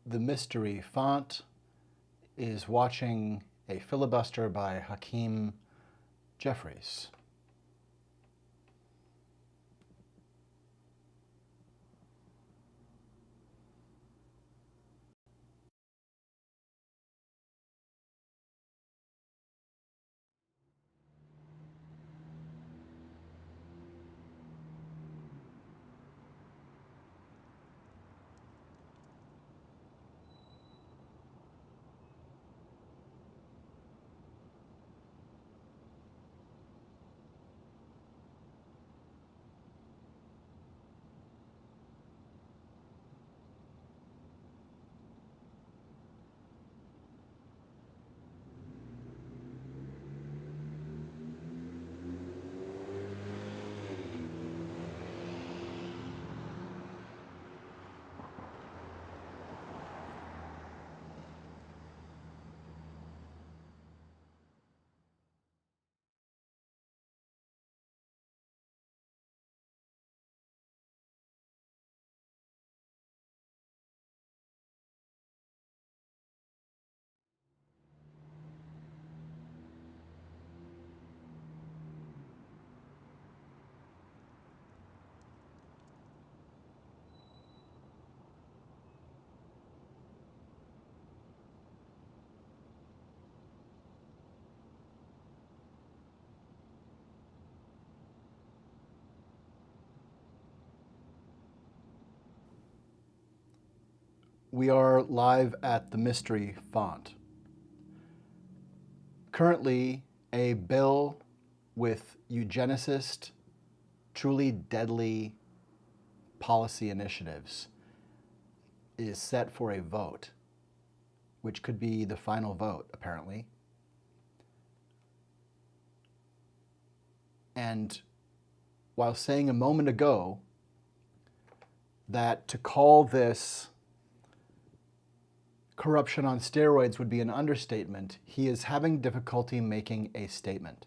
the mystery font is watching a filibuster by Hakeem Jeffries. We are live at the mystery font. Currently, a bill with eugenicist, truly deadly policy initiatives is set for a vote, which could be the final vote, apparently. And while saying a moment ago that to call this corruption on steroids would be an understatement, he is having difficulty making a statement.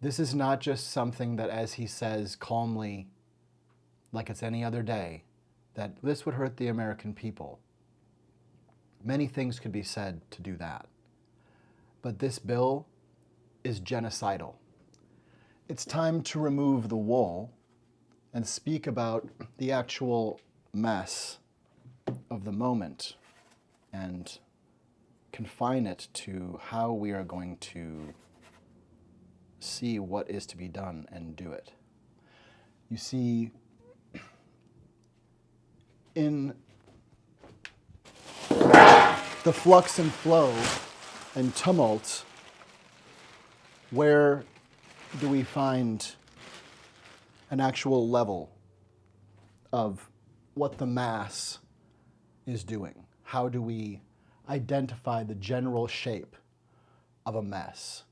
This is not just something that, as he says calmly, like it's any other day, that this would hurt the American people. Many things could be said to do that. But this bill is genocidal. It's time to remove the wool and speak about the actual mess of the moment and confine it to how we are going to see what is to be done and do it. You see, in the flux and flow and tumult, where do we find an actual level of what the mass is doing? How do we identify the general shape of a mess?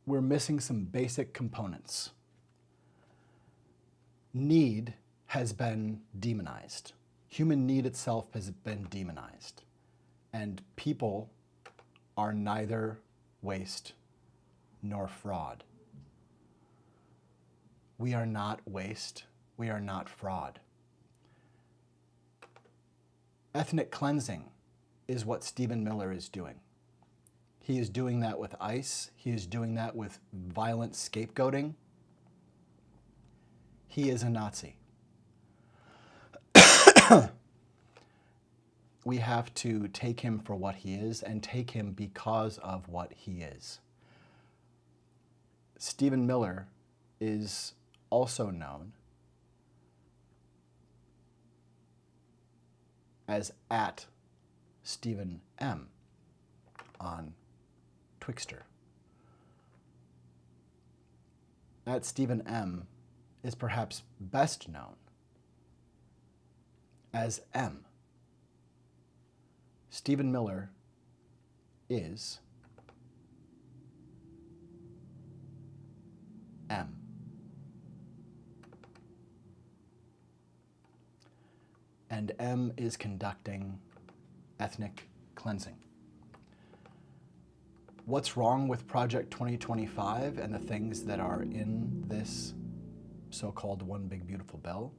We're missing some basic components. Need has been demonized. Human need itself has been demonized. And people are neither waste nor fraud. We are not waste. We are not fraud. Ethnic cleansing is what Stephen Miller is doing. He is doing that with ICE. He is doing that with violent scapegoating. He is a Nazi. We have to take him for what he is and take him because of what he is. Stephen Miller is also known as @Stephen M on Twixter. @Stephen M is perhaps best known as M. Stephen Miller is M. And M is conducting ethnic cleansing. What's wrong with Project 2025 and the things that are in this so-called One Big Beautiful Bill.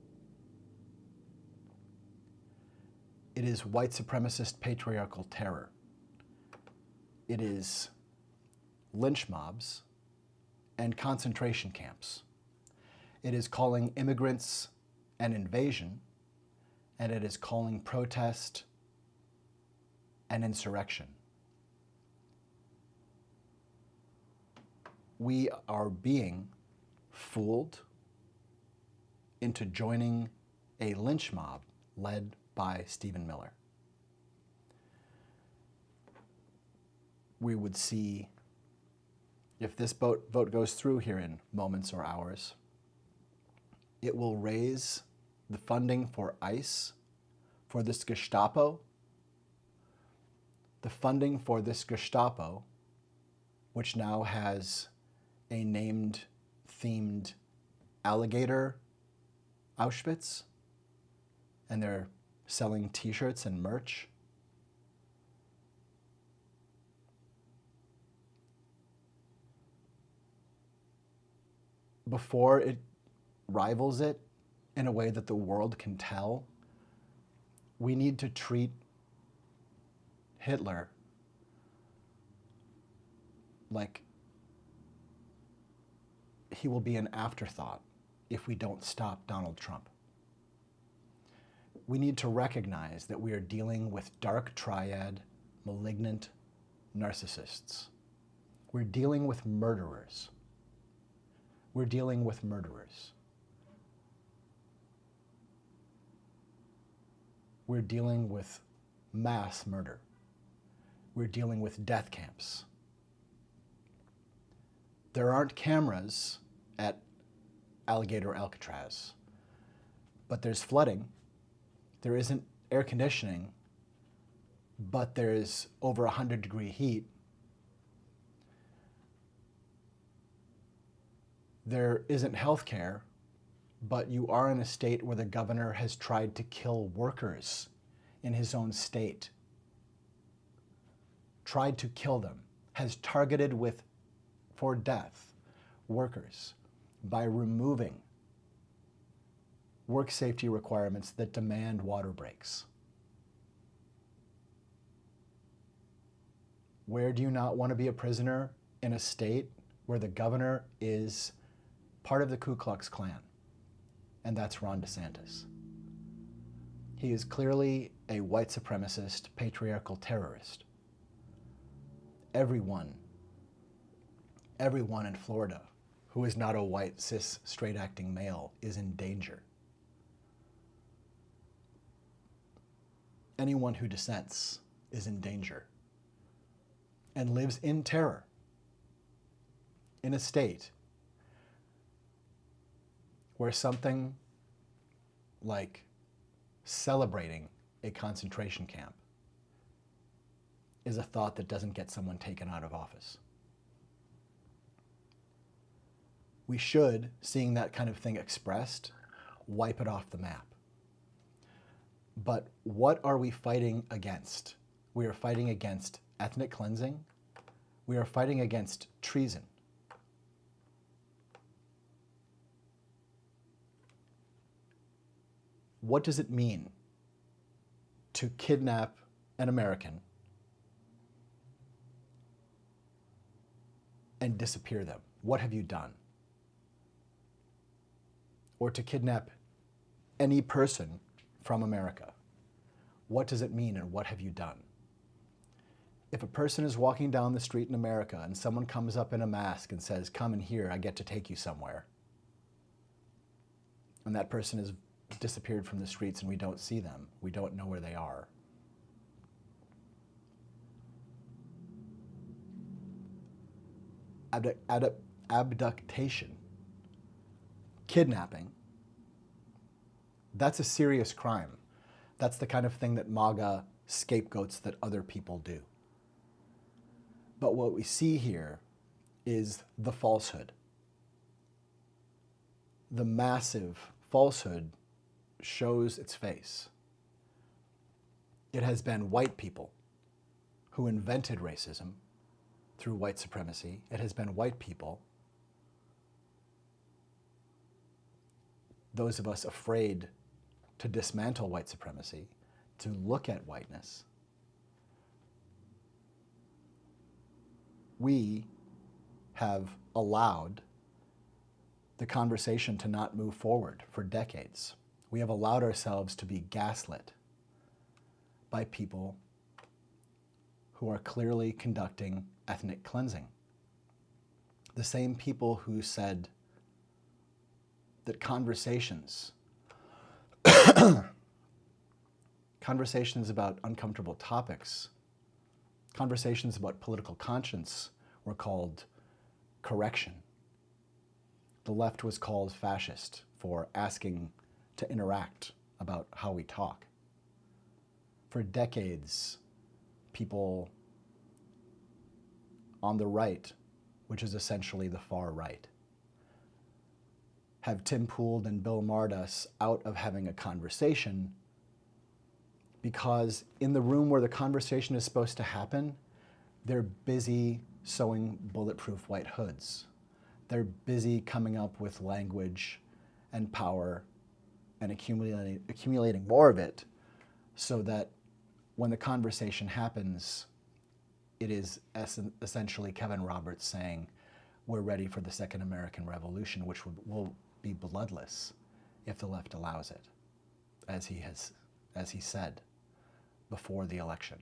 It is white supremacist patriarchal terror. It is lynch mobs and concentration camps. It is calling immigrants an invasion, and it is calling protest an insurrection. We are being fooled into joining a lynch mob led by Stephen Miller. We would see, if this vote goes through here in moments or hours, it will raise the funding for ICE, for this Gestapo, the funding for this Gestapo, which now has a named, themed alligator Auschwitz, and they're selling t-shirts and merch. Before it rivals it in a way that the world can tell, we need to treat Hitler like he will be an afterthought if we don't stop Donald Trump. We need to recognize that we are dealing with dark triad, malignant narcissists. We're dealing with murderers. We're dealing with murderers. We're dealing with mass murder. We're dealing with death camps. There aren't cameras at Alligator Alcatraz, but there's flooding. There isn't air conditioning, but there's over 100-degree heat. There isn't health care, but you are in a state where the governor has tried to kill workers in his own state. Tried to kill them, has targeted for death workers by removing work safety requirements that demand water breaks. Where do you not want to be a prisoner? In a state where the governor is part of the Ku Klux Klan, and that's Ron DeSantis. He is clearly a white supremacist, patriarchal terrorist. Everyone in Florida who is not a white, cis, straight-acting male is in danger. Anyone who dissents is in danger and lives in terror in a state where something like celebrating a concentration camp is a thought that doesn't get someone taken out of office. We should, seeing that kind of thing expressed, wipe it off the map. But what are we fighting against? We are fighting against ethnic cleansing. We are fighting against treason. What does it mean to kidnap an American and disappear them? What have you done? Or to kidnap any person from America? What does it mean and what have you done? If a person is walking down the street in America and someone comes up in a mask and says, "Come in here, I get to take you somewhere," and that person is disappeared from the streets and we don't see them, we don't know where they are, abduction, kidnapping, that's a serious crime. That's the kind of thing that MAGA scapegoats that other people do. But what we see here is the falsehood. The massive falsehood shows its face. It has been white people who invented racism through white supremacy. It has been white people those of us afraid to dismantle white supremacy, to look at whiteness, we have allowed the conversation to not move forward for decades. We have allowed ourselves to be gaslit by people who are clearly conducting ethnic cleansing. The same people who said that conversations about uncomfortable topics, conversations about political conscience were called correction. The left was called fascist for asking to interact about how we talk. For decades, people on the right, which is essentially the far right, have Tim Pooled and Bill Maher'd us out of having a conversation because in the room where the conversation is supposed to happen, they're busy sewing bulletproof white hoods. They're busy coming up with language and power and accumulating more of it so that when the conversation happens, it is essentially Kevin Roberts saying, we're ready for the Second American Revolution, which will be bloodless if the left allows it, as he said before the election.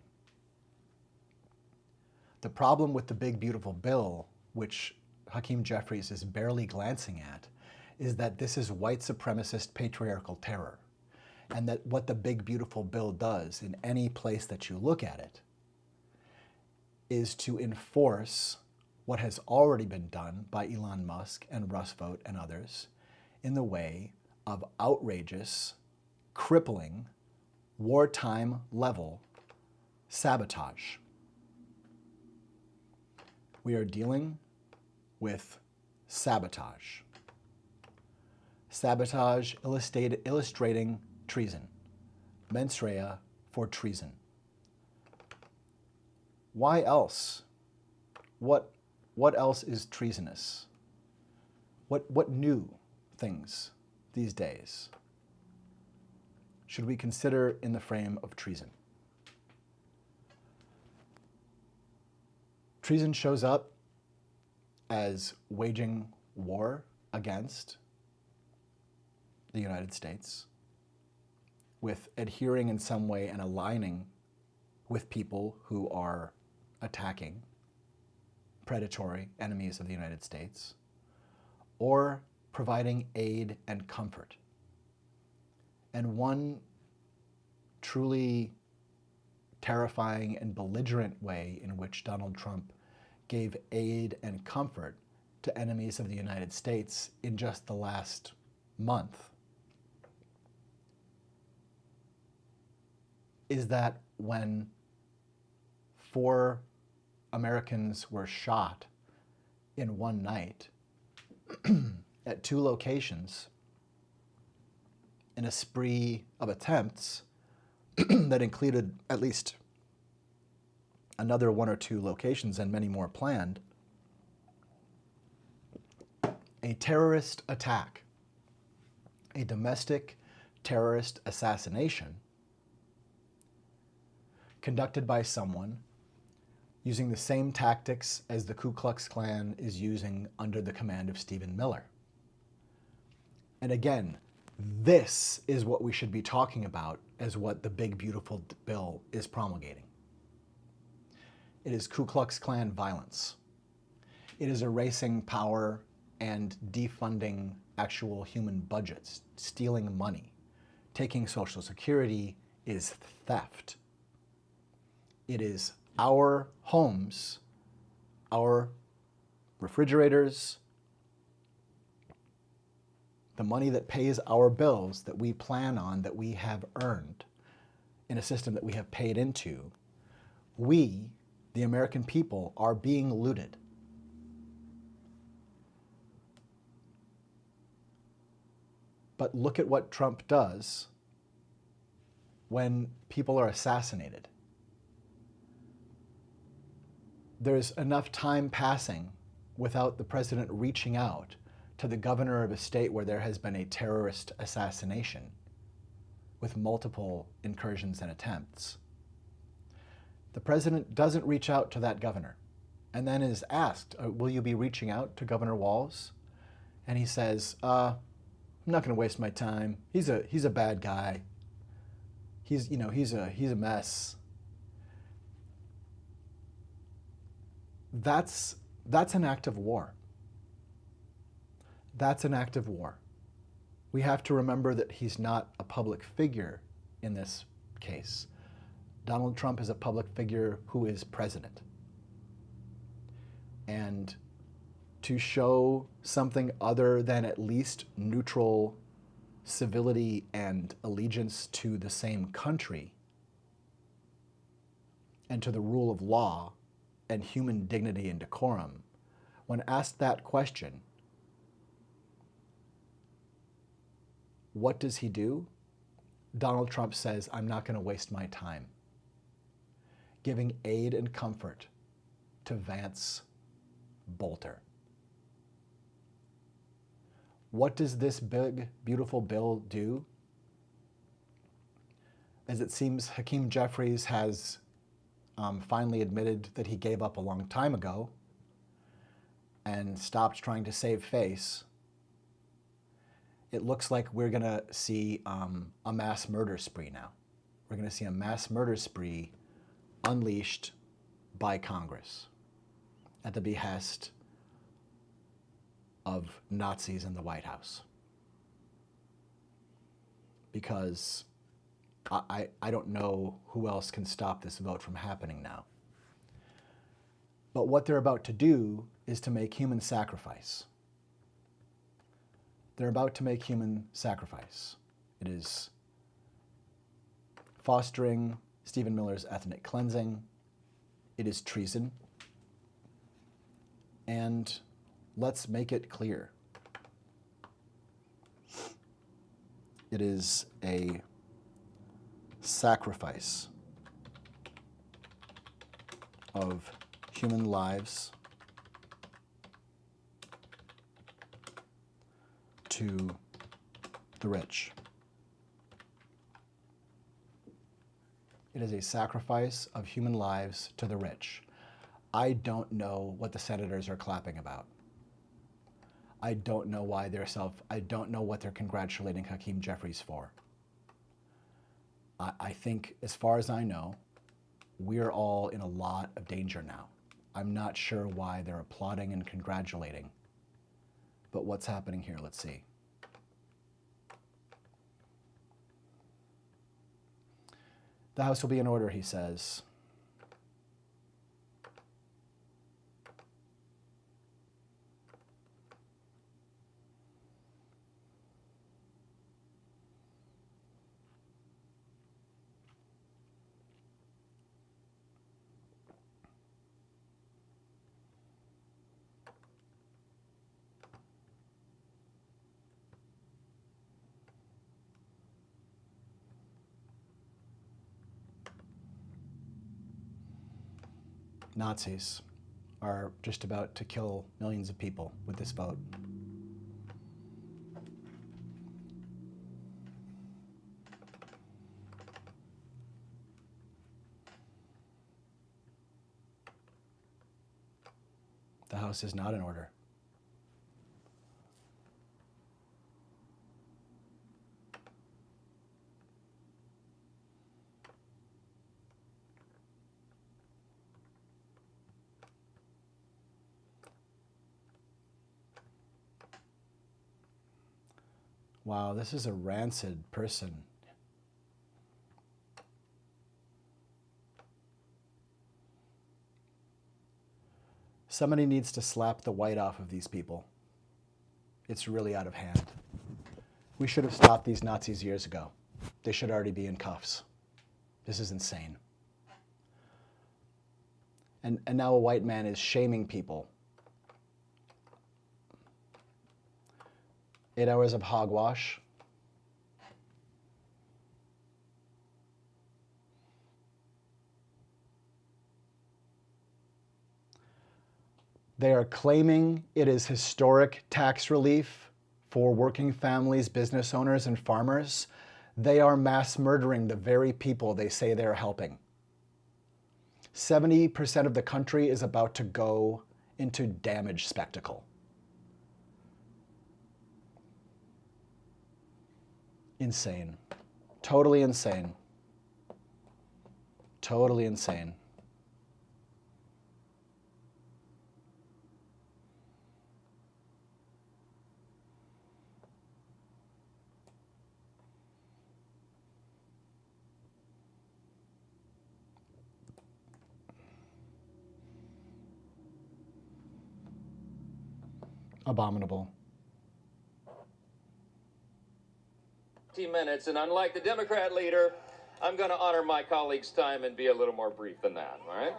The problem with the big, beautiful bill, which Hakeem Jeffries is barely glancing at, is that this is white supremacist patriarchal terror. And that what the big, beautiful bill does in any place that you look at it is to enforce what has already been done by Elon Musk and Russ Vought and others in the way of outrageous, crippling, wartime level sabotage. We are dealing with sabotage. Sabotage illustrating treason. Mens rea for treason. Why else? What else is treasonous? What new things these days should we consider in the frame of treason? Treason shows up as waging war against the United States, with adhering in some way and aligning with people who are attacking predatory enemies of the United States, or providing aid and comfort. And one truly terrifying and belligerent way in which Donald Trump gave aid and comfort to enemies of the United States in just the last month is that when 4 Americans were shot in one night at 2 locations in a spree of attempts that included at least another 1 or 2 locations and many more planned, a terrorist attack, a domestic terrorist assassination conducted by someone using the same tactics as the Ku Klux Klan is using under the command of Stephen Miller. And again, this is what we should be talking about as what the big, beautiful bill is promulgating. It is Ku Klux Klan violence. It is erasing power and defunding actual human budgets, stealing money. Taking Social Security is theft. It is our homes, our refrigerators, the money that pays our bills that we plan on, that we have earned in a system that we have paid into. We, the American people, are being looted. But look at what Trump does when people are assassinated. There's enough time passing without the president reaching out to the governor of a state where there has been a terrorist assassination with multiple incursions and attempts. The president doesn't reach out to that governor and then is asked, will you be reaching out to Governor Walz? And he says, I'm not going to waste my time. He's a bad guy. He's a mess. That's an act of war. That's an act of war. We have to remember that he's not a public figure in this case. Donald Trump is a public figure who is president. And to show something other than at least neutral civility and allegiance to the same country and to the rule of law and human dignity and decorum, when asked that question, what does he do? Donald Trump says, I'm not going to waste my time giving aid and comfort to Vance Bolter. What does this big, beautiful bill do? As it seems, Hakeem Jeffries has finally admitted that he gave up a long time ago and stopped trying to save face. It looks like we're going to see a mass murder spree now. We're going to see a mass murder spree unleashed by Congress at the behest of Nazis in the White House. Because I don't know who else can stop this vote from happening now. But what they're about to do is to make human sacrifice. They're about to make human sacrifice. It is fostering Stephen Miller's ethnic cleansing. It is treason. And let's make it clear. It is a sacrifice of human lives to the rich. It is a sacrifice of human lives to the rich. I don't know what the senators are clapping about. I don't know why I don't know what they're congratulating Hakeem Jeffries for. I think, as far as I know, we're all in a lot of danger now. I'm not sure why they're applauding and congratulating. But what's happening here? Let's see. The House will be in order, he says. Nazis are just about to kill millions of people with this vote. The House is not in order. Wow, this is a rancid person. Somebody needs to slap the white off of these people. It's really out of hand. We should have stopped these Nazis years ago. They should already be in cuffs. This is insane. And now a white man is shaming people. 8 hours of hogwash. They are claiming it is historic tax relief for working families, business owners, and farmers. They are mass murdering the very people they say they're helping. 70% of the country is about to go into damage spectacle. Insane. Totally insane. Totally insane. Abominable. Minutes, and unlike the Democrat leader, I'm going to honor my colleague's time and be a little more brief than that, all right?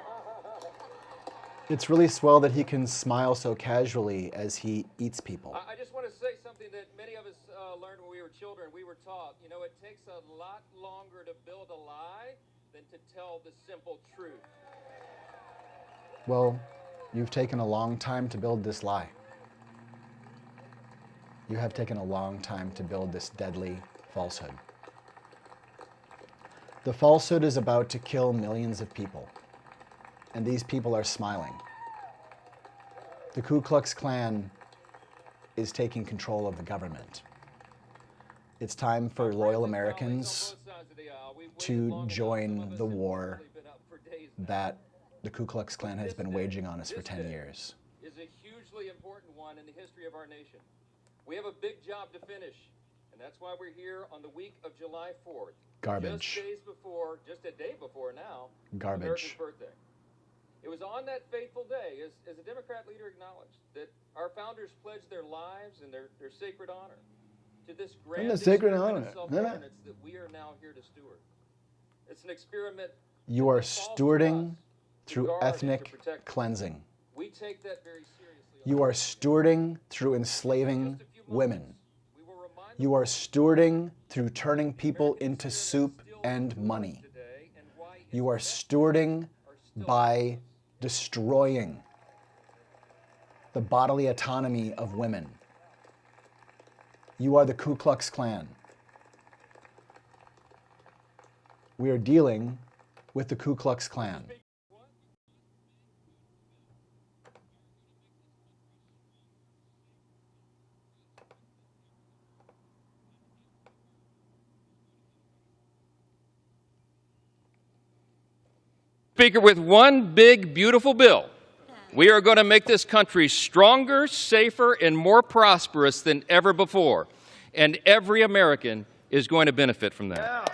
It's really swell that he can smile so casually as he eats people. I just want to say something that many of us learned when we were children. We were taught, you know, it takes a lot longer to build a lie than to tell the simple truth. Well, you've taken a long time to build this lie. You have taken a long time to build this deadly falsehood. The falsehood is about to kill millions of people, and these people are smiling. The Ku Klux Klan is taking control of the government. It's time for loyal Americans to join the war that the Ku Klux Klan has been waging on us for 10 years. Is a hugely important one in the history of our nation. We have a big job to finish, and that's why we're here on the week of July 4th. Garbage. Just a day before now, Garbage. America's birthday. It was on that fateful day, as the Democrat leader acknowledged, that our founders pledged their lives and their sacred honor to this grand experiment of self-governance that we are now here to steward. It's an experiment. You are stewarding through ethnic cleansing. We take that very seriously. You are stewarding through enslaving women. You are stewarding through turning people into soup and money. You are stewarding by destroying the bodily autonomy of women. You are the Ku Klux Klan. We are dealing with the Ku Klux Klan. Speaker, with one big, beautiful bill, we are going to make this country stronger, safer, and more prosperous than ever before. And every American is going to benefit from that. Yeah.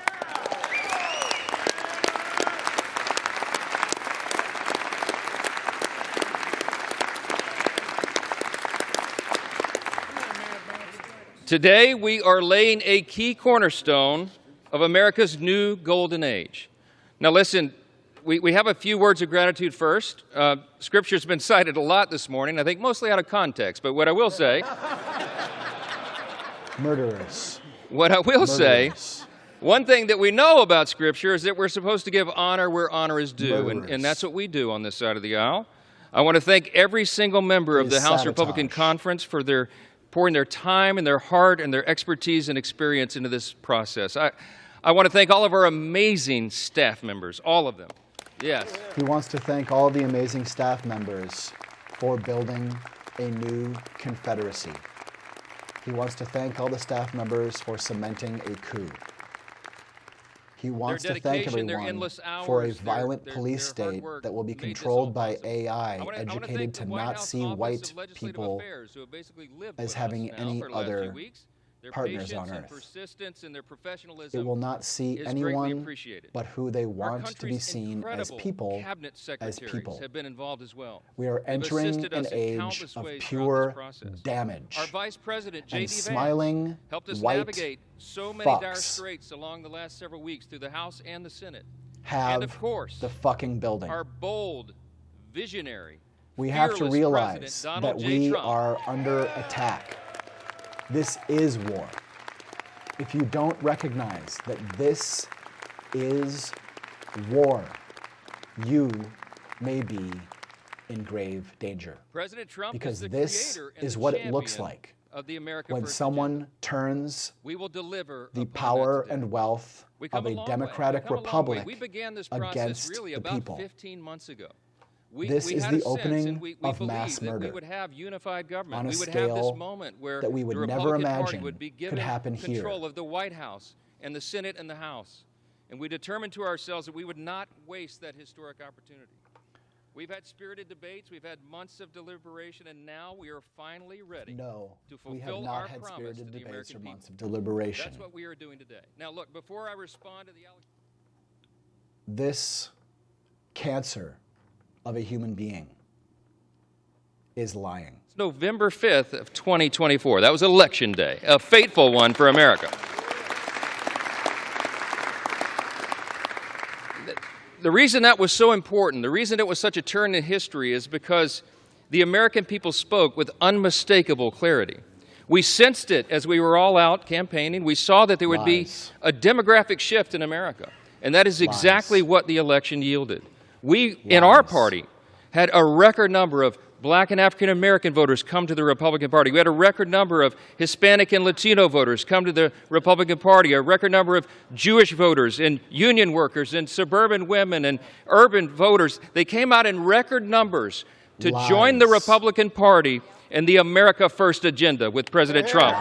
Today, we are laying a key cornerstone of America's new golden age. Now listen, we have a few words of gratitude first. Scripture's been cited a lot this morning, I think mostly out of context, but what I will say... Murderers. What I will say, one thing that we know about Scripture is that we're supposed to give honor where honor is due, and that's what we do on this side of the aisle. I want to thank every single member of the House Republican Conference for their pouring their time and their heart and their expertise and experience into this process. I want to thank all of our amazing staff members, all of them. Yes. He wants to thank all the amazing staff members for building a new Confederacy. He wants to thank all the staff members for cementing a coup. He wants to thank everyone for a violent police state that will be controlled by AI, educated to not see white people as having any other partners on earth. It will not see anyone but who they want to be seen as people, We are entering an age of pure damage, and smiling white fucks along the last several weeks through the House and the Senate. Have and of course, the fucking building. Our bold, visionary, we have to realize that we are under attack. This is war. If you don't recognize that this is war, you may be in grave danger. President Trump Because is the this creator and is the what it looks champion like of the America when First someone agenda. turns We will deliver the upon that power today. and wealth We of come a long way. democratic We've come a long way. republic We began this process against really the about people. 15 months ago. This we is had the a sense, opening and we of believed mass that we murder would have unified government. on a We would have this scale moment where that we would the never Republican Party imagine would be could given happen here. control of the White House and the Senate and the House. And we determined to ourselves that we would not waste that historic opportunity. We've had spirited debates, we've had months of deliberation, and now we are finally ready No, to we have fulfill not our had promise to spirited the debates or American months people. of deliberation. That's what we are doing today. Now, look, before I respond to the This cancer of a human being is lying. It's November 5th of 2024. That was Election Day, a fateful one for America. The reason that was so important, the reason it was such a turn in history is because the American people spoke with unmistakable clarity. We sensed it as we were all out campaigning. We saw that there would Lies. be a demographic shift in America, and that is exactly Lies. what the election yielded. We, in our Lies. party, had a record number of Black and African American voters come to the Republican Party. We had a record number of Hispanic and Latino voters come to the Republican Party, a record number of Jewish voters and union workers and suburban women and urban voters. They came out in record numbers to Lies. join the Republican Party and the America First agenda with President Trump.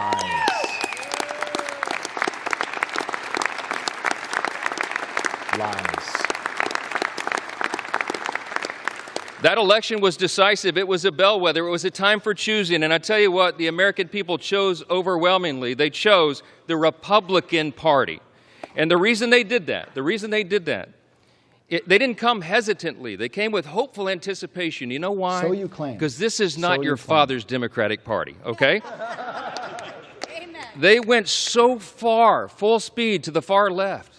Lies. That election was decisive. It was a bellwether. It was a time for choosing. And I tell you what, the American people chose overwhelmingly. They chose the Republican Party. And the reason they did that, they didn't come hesitantly. They came with hopeful anticipation. You know why? So you claim. Because this is not So your you claim. father's Democratic Party, okay? Amen. They went so far, full speed, to the far left.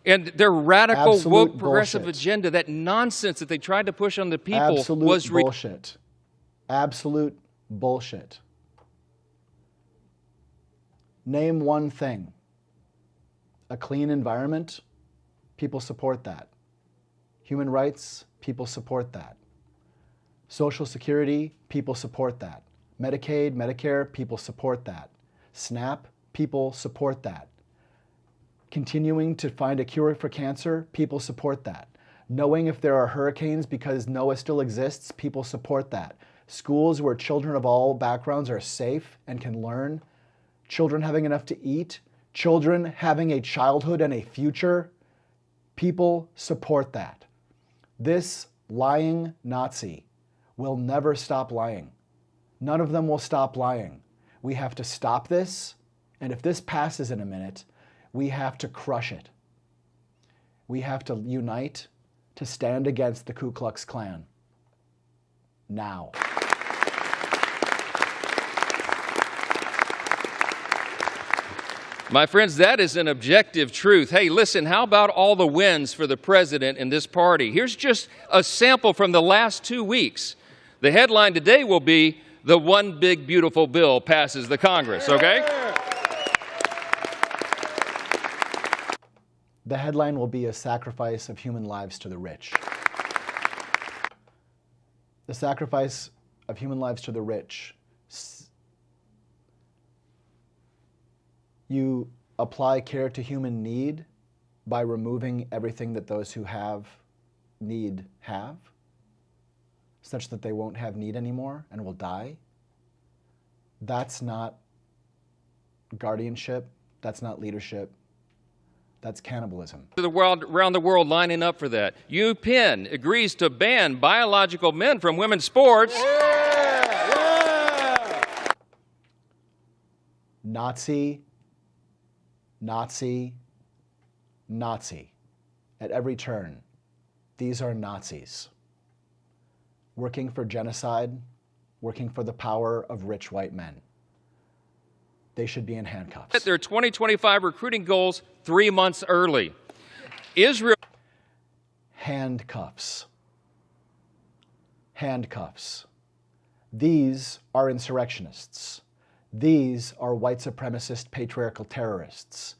And their radical, Absolute woke, progressive bullshit. agenda, that nonsense that they tried to push on the people Absolute was bullshit. Absolute bullshit. Name one thing. A clean environment, people support that. Human rights, people support that. Social Security, people support that. Medicaid, Medicare, people support that. SNAP, people support that. Continuing to find a cure for cancer, people support that. Knowing if there are hurricanes because NOAA still exists, people support that. Schools where children of all backgrounds are safe and can learn. Children having enough to eat. Children having a childhood and a future. People support that. This lying Nazi will never stop lying. None of them will stop lying. We have to stop this, and if this passes in a minute, we have to crush it. We have to unite to stand against the Ku Klux Klan. Now. My friends, that is an objective truth. Hey, listen, how about all the wins for the president in this party? Here's just a sample from the last 2 weeks. The headline today will be, "The One Big Beautiful Bill Passes the Congress," okay? The headline will be a sacrifice of human lives to the rich. The sacrifice of human lives to the rich. You apply care to human need by removing everything that those who have need have, such that they won't have need anymore and will die. That's not guardianship. That's not leadership. That's cannibalism. The world, around the world lining up for that. UPenn agrees to ban biological men from women's sports. Nazi, Nazi, Nazi. At every turn, these are Nazis. Working for genocide, working for the power of rich white men. They should be in handcuffs. Their 2025 recruiting goals 3 months early. Israel. Handcuffs. Handcuffs. These are insurrectionists. These are white supremacist patriarchal terrorists.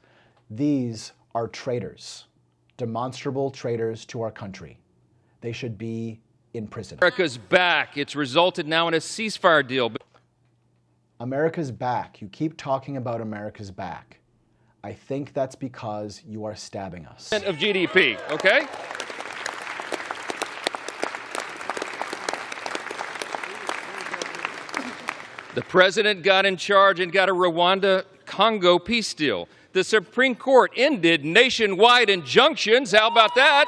These are traitors, demonstrable traitors to our country. They should be in prison. America's back. It's resulted now in a ceasefire deal. America's back. You keep talking about America's back. I think that's because you are stabbing us. Of GDP, okay? The president got in charge and got a Rwanda-Congo peace deal. The Supreme Court ended nationwide injunctions. How about that?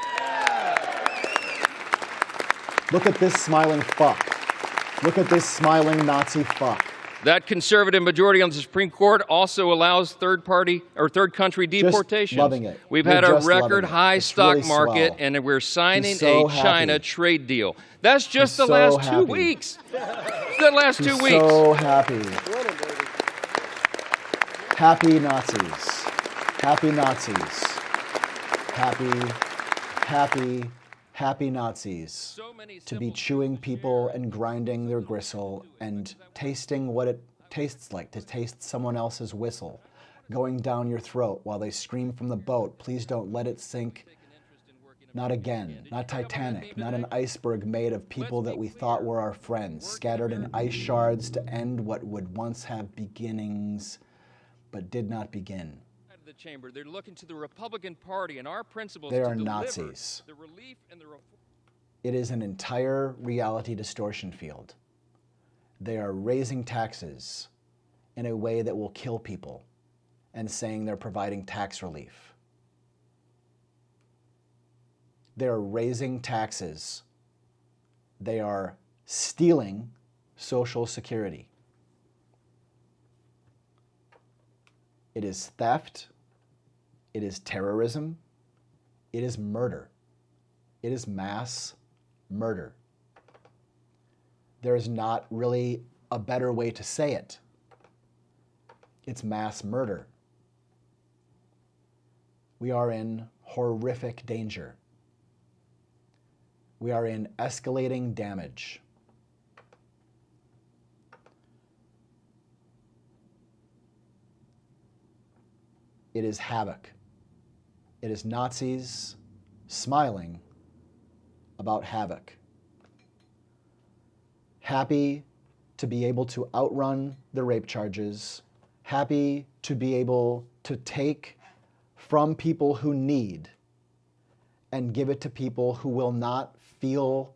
Look at this smiling fuck. Look at this smiling Nazi fuck. That conservative majority on the Supreme Court also allows third country deportations. Just loving it. We've We're had a just loving record it. high It's stock really market, swell. and we're signing He's so a China happy. trade deal. That's just He's the last so 2 happy. weeks. The last 2 He's weeks. so happy. Happy Nazis. Happy Nazis. Happy Nazis. To be chewing people and grinding their gristle and tasting what it tastes like to taste someone else's whistle going down your throat while they scream from the boat, please don't let it sink. Not again, not Titanic, not an iceberg made of people that we thought were our friends, scattered in ice shards to end what would once have beginnings, but did not begin. The chamber, they're looking to the Republican Party and our principles They to are deliver Nazis. the relief and the reform. It is an entire reality distortion field. They are raising taxes in a way that will kill people and saying they're providing tax relief. They are raising taxes. They are stealing Social Security. It is theft. It is terrorism. It is murder. It is mass murder. There is not really a better way to say it. It's mass murder. We are in horrific danger. We are in escalating damage. It is havoc. It is Nazis smiling about havoc. Happy to be able to outrun the rape charges. Happy to be able to take from people who need and give it to people who will not feel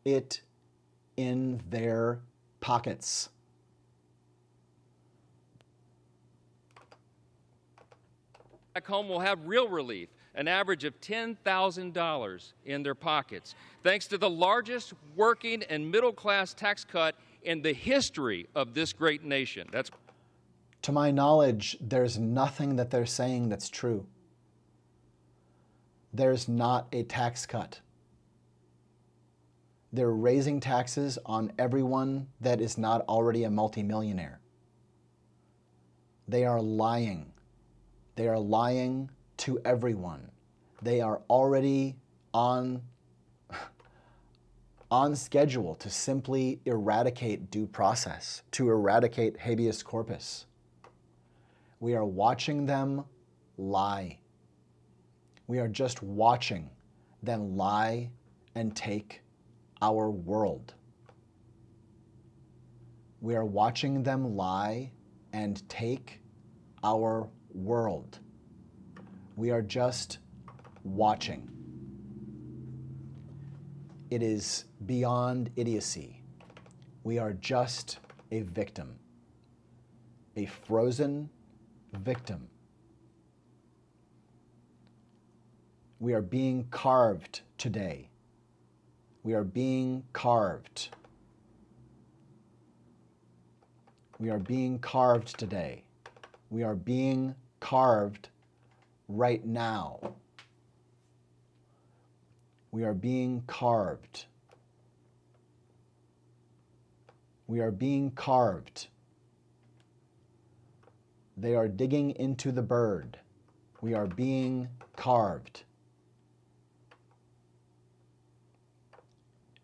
it in their pockets. Back home will have real relief, an average of $10,000 in their pockets, thanks to the largest working and middle-class tax cut in the history of this great nation. That's To my knowledge, there's nothing that they're saying that's true. There's not a tax cut. They're raising taxes on everyone that is not already a multimillionaire. They are lying. They are lying to everyone. They are already on schedule to simply eradicate due process, to eradicate habeas corpus. We are watching them lie. We are just watching them lie and take our world. We are watching them lie and take our world. We are just watching. It is beyond idiocy. We are just a victim, a frozen victim. We are being carved today. We are being carved. We are being carved today. We are being carved right now. We are being carved. We are being carved. They are digging into the bird. We are being carved.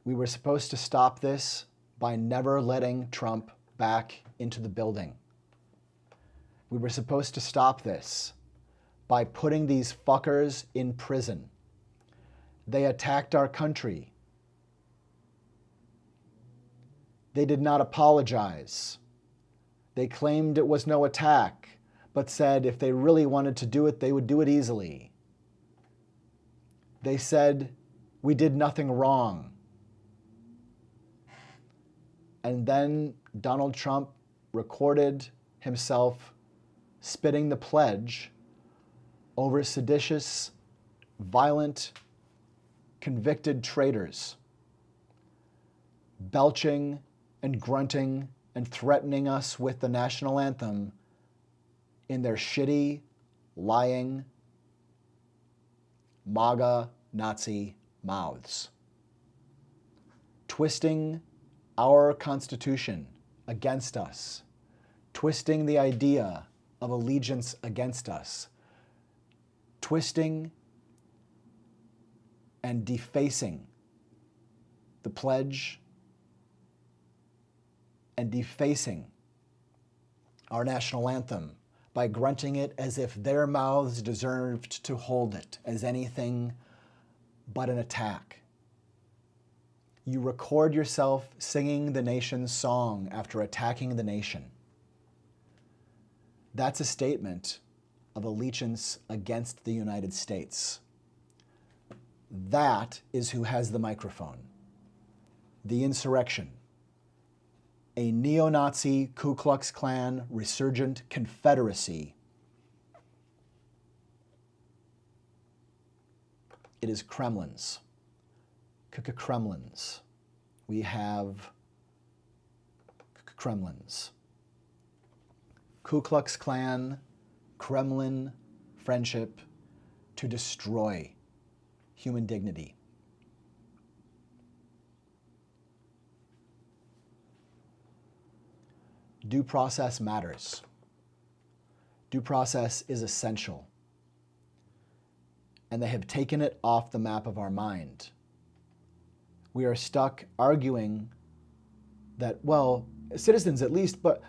We were supposed to stop this by never letting Trump back into the building. We were supposed to stop this by putting these fuckers in prison. They attacked our country. They did not apologize. They claimed it was no attack, but said if they really wanted to do it, they would do it easily. They said, we did nothing wrong. And then Donald Trump recorded himself spitting the pledge over seditious, violent, convicted traitors, belching and grunting and threatening us with the national anthem in their shitty, lying, MAGA Nazi mouths, twisting our Constitution against us, twisting the idea of allegiance against us, twisting and defacing the pledge and defacing our national anthem by grunting it as if their mouths deserved to hold it as anything but an attack. You record yourself singing the nation's song after attacking the nation. That's a statement of allegiance against the United States. That is who has the microphone. The insurrection. A neo-Nazi Ku Klux Klan resurgent confederacy. It is Kremlin's. Kremlin's. We have Kremlin's. Ku Klux Klan, Kremlin friendship to destroy human dignity. Due process matters. Due process is essential. And they have taken it off the map of our mind. We are stuck arguing that, well, citizens at least, but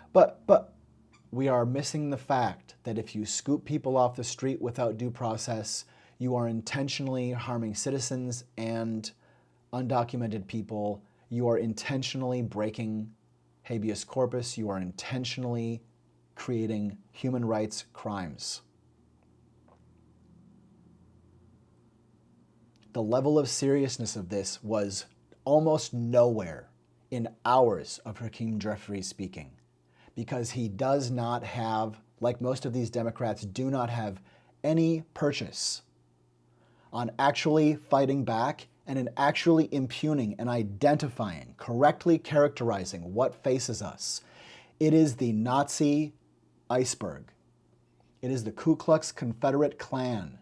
we are missing the fact that if you scoop people off the street without due process, you are intentionally harming citizens and undocumented people. You are intentionally breaking habeas corpus. You are intentionally creating human rights crimes. The level of seriousness of this was almost nowhere in hours of Hakeem Jeffries speaking, because he does not have, like most of these Democrats, do not have any purchase on actually fighting back and in actually impugning and identifying, correctly characterizing what faces us. It is the Nazi iceberg. It is the Ku Klux Confederate Klan.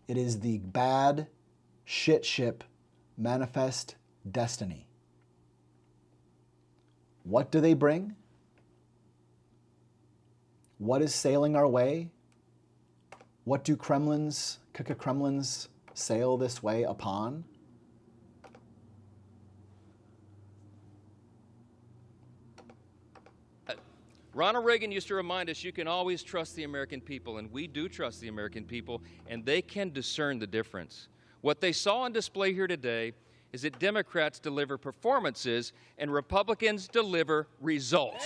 It is the bad shit ship manifest destiny. What do they bring? What is sailing our way? What do Kremlins sail this way upon? Ronald Reagan used to remind us you can always trust the American people, and we do trust the American people, and they can discern the difference. What they saw on display here today is that Democrats deliver performances and Republicans deliver results.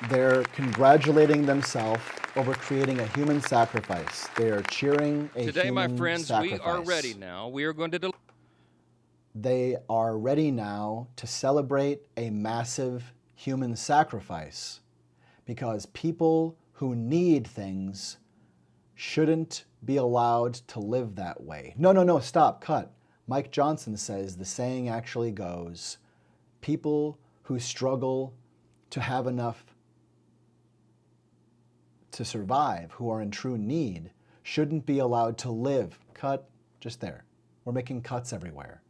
They're congratulating themselves over creating a human sacrifice. They are cheering a Today, human my friends, sacrifice. we are ready now. We are going to They are ready now to celebrate a massive human sacrifice, because people who need things shouldn't be allowed to live that way. No, stop, cut. Mike Johnson says the saying actually goes, people who struggle to have enough to survive, who are in true need, shouldn't be allowed to live. Cut, just there. We're making cuts everywhere.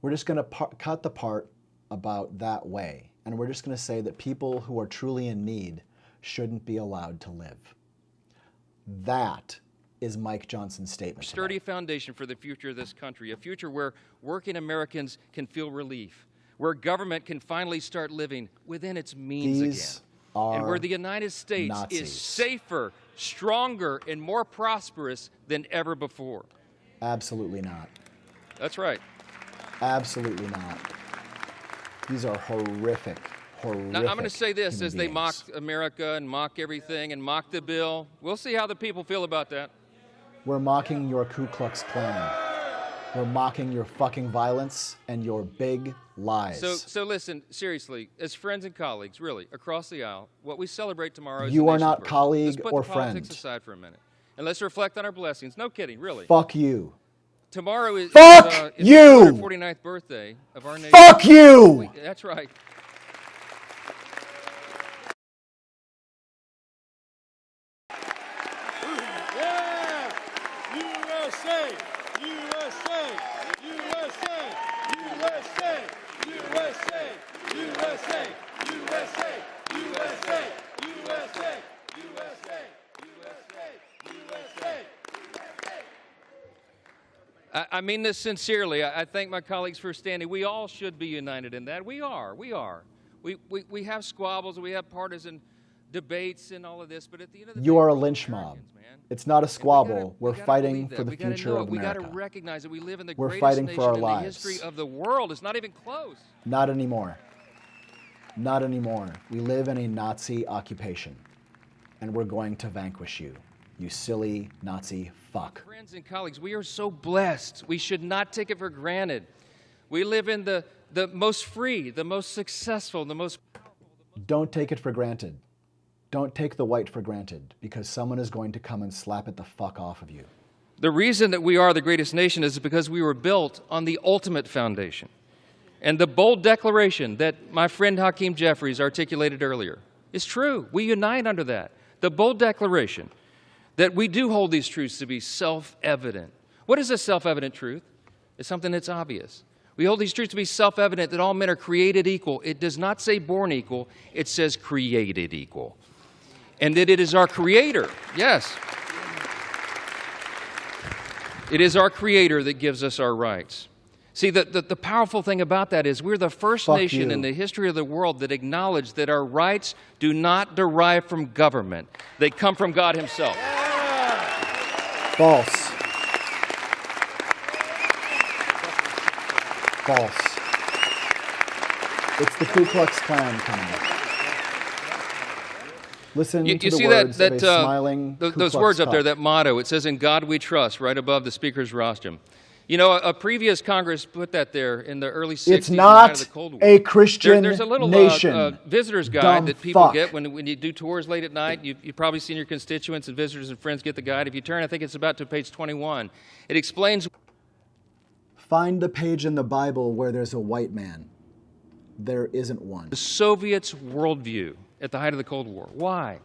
We're just going to cut the part about that way, and we're just going to say that people who are truly in need shouldn't be allowed to live. That is Mike Johnson's statement. Sturdy foundation for the future of this country, a future where working Americans can feel relief, where government can finally start living within its means These again, are and where the United States Nazis. is safer, stronger, and more prosperous than ever before. Absolutely not. That's right. Absolutely not. These are horrific. Now, I'm going to say this human as they beings. mock America and mock everything and mock the bill. We'll see how the people feel about that. We're mocking your Ku Klux Klan. We're mocking your fucking violence and your big lies. So listen, seriously, as friends and colleagues, really, across the aisle, what we celebrate tomorrow is You the are nation's not birth. colleague Let's put or the politics friend. aside for a minute, and let's reflect on our blessings. No kidding, really. Fuck you. Tomorrow is Fuck is you! the 249th birthday of our nation. Fuck you! That's right. Yeah! USA! USA! USA! USA! USA! USA! USA! USA! USA! USA! USA! I mean this sincerely. I thank my colleagues for standing. We all should be united in that. We are. We have squabbles, we have partisan debates and all of this, but at the end of the day, You are a we're all lynch mob. Americans, man. It's not a And squabble. we We're gotta fighting believe that. for the We gotta future know of it. We got America. to recognize that we live in the We're greatest fighting for nation our in lives. the history of the world. It's not even close. Not anymore. Not anymore. We live in a Nazi occupation, and we're going to vanquish you, you silly Nazi fuck. Friends and colleagues, we are so blessed. We should not take it for granted. We live in the most free, the most successful, the most Don't take it for granted. Don't take the white for granted, because someone is going to come and slap it the fuck off of you. The reason that we are the greatest nation is because we were built on the ultimate foundation. And the bold declaration that my friend Hakeem Jeffries articulated earlier is true. We unite under that. The bold declaration that we do hold these truths to be self-evident. What is a self-evident truth? It's something that's obvious. We hold these truths to be self-evident that all men are created equal. It does not say born equal. It says created equal. And that it is our Creator, yes. It is our Creator that gives us our rights. See, the powerful thing about that is we're the first Fuck nation you. in the history of the world that acknowledged that our rights do not derive from government. They come from God Himself. False. False. It's the Ku Klux Klan coming. Listen You to the see words that of a smiling Ku those Klux words up there, cop. that motto, it says, "In God we trust," right above the speaker's rostrum. You know, a previous Congress put that there in the early 60s. It's in the height not of the Cold War. a Christian There's a little nation. visitor's guide Dumb that people fuck. get when you do tours late at night. You've probably seen your constituents and visitors and friends get the guide. If you turn, I think it's about to page 21. It explains. Find the page in the Bible where there's a white man. There isn't one. The Soviets' worldview at the height of the Cold War. Why?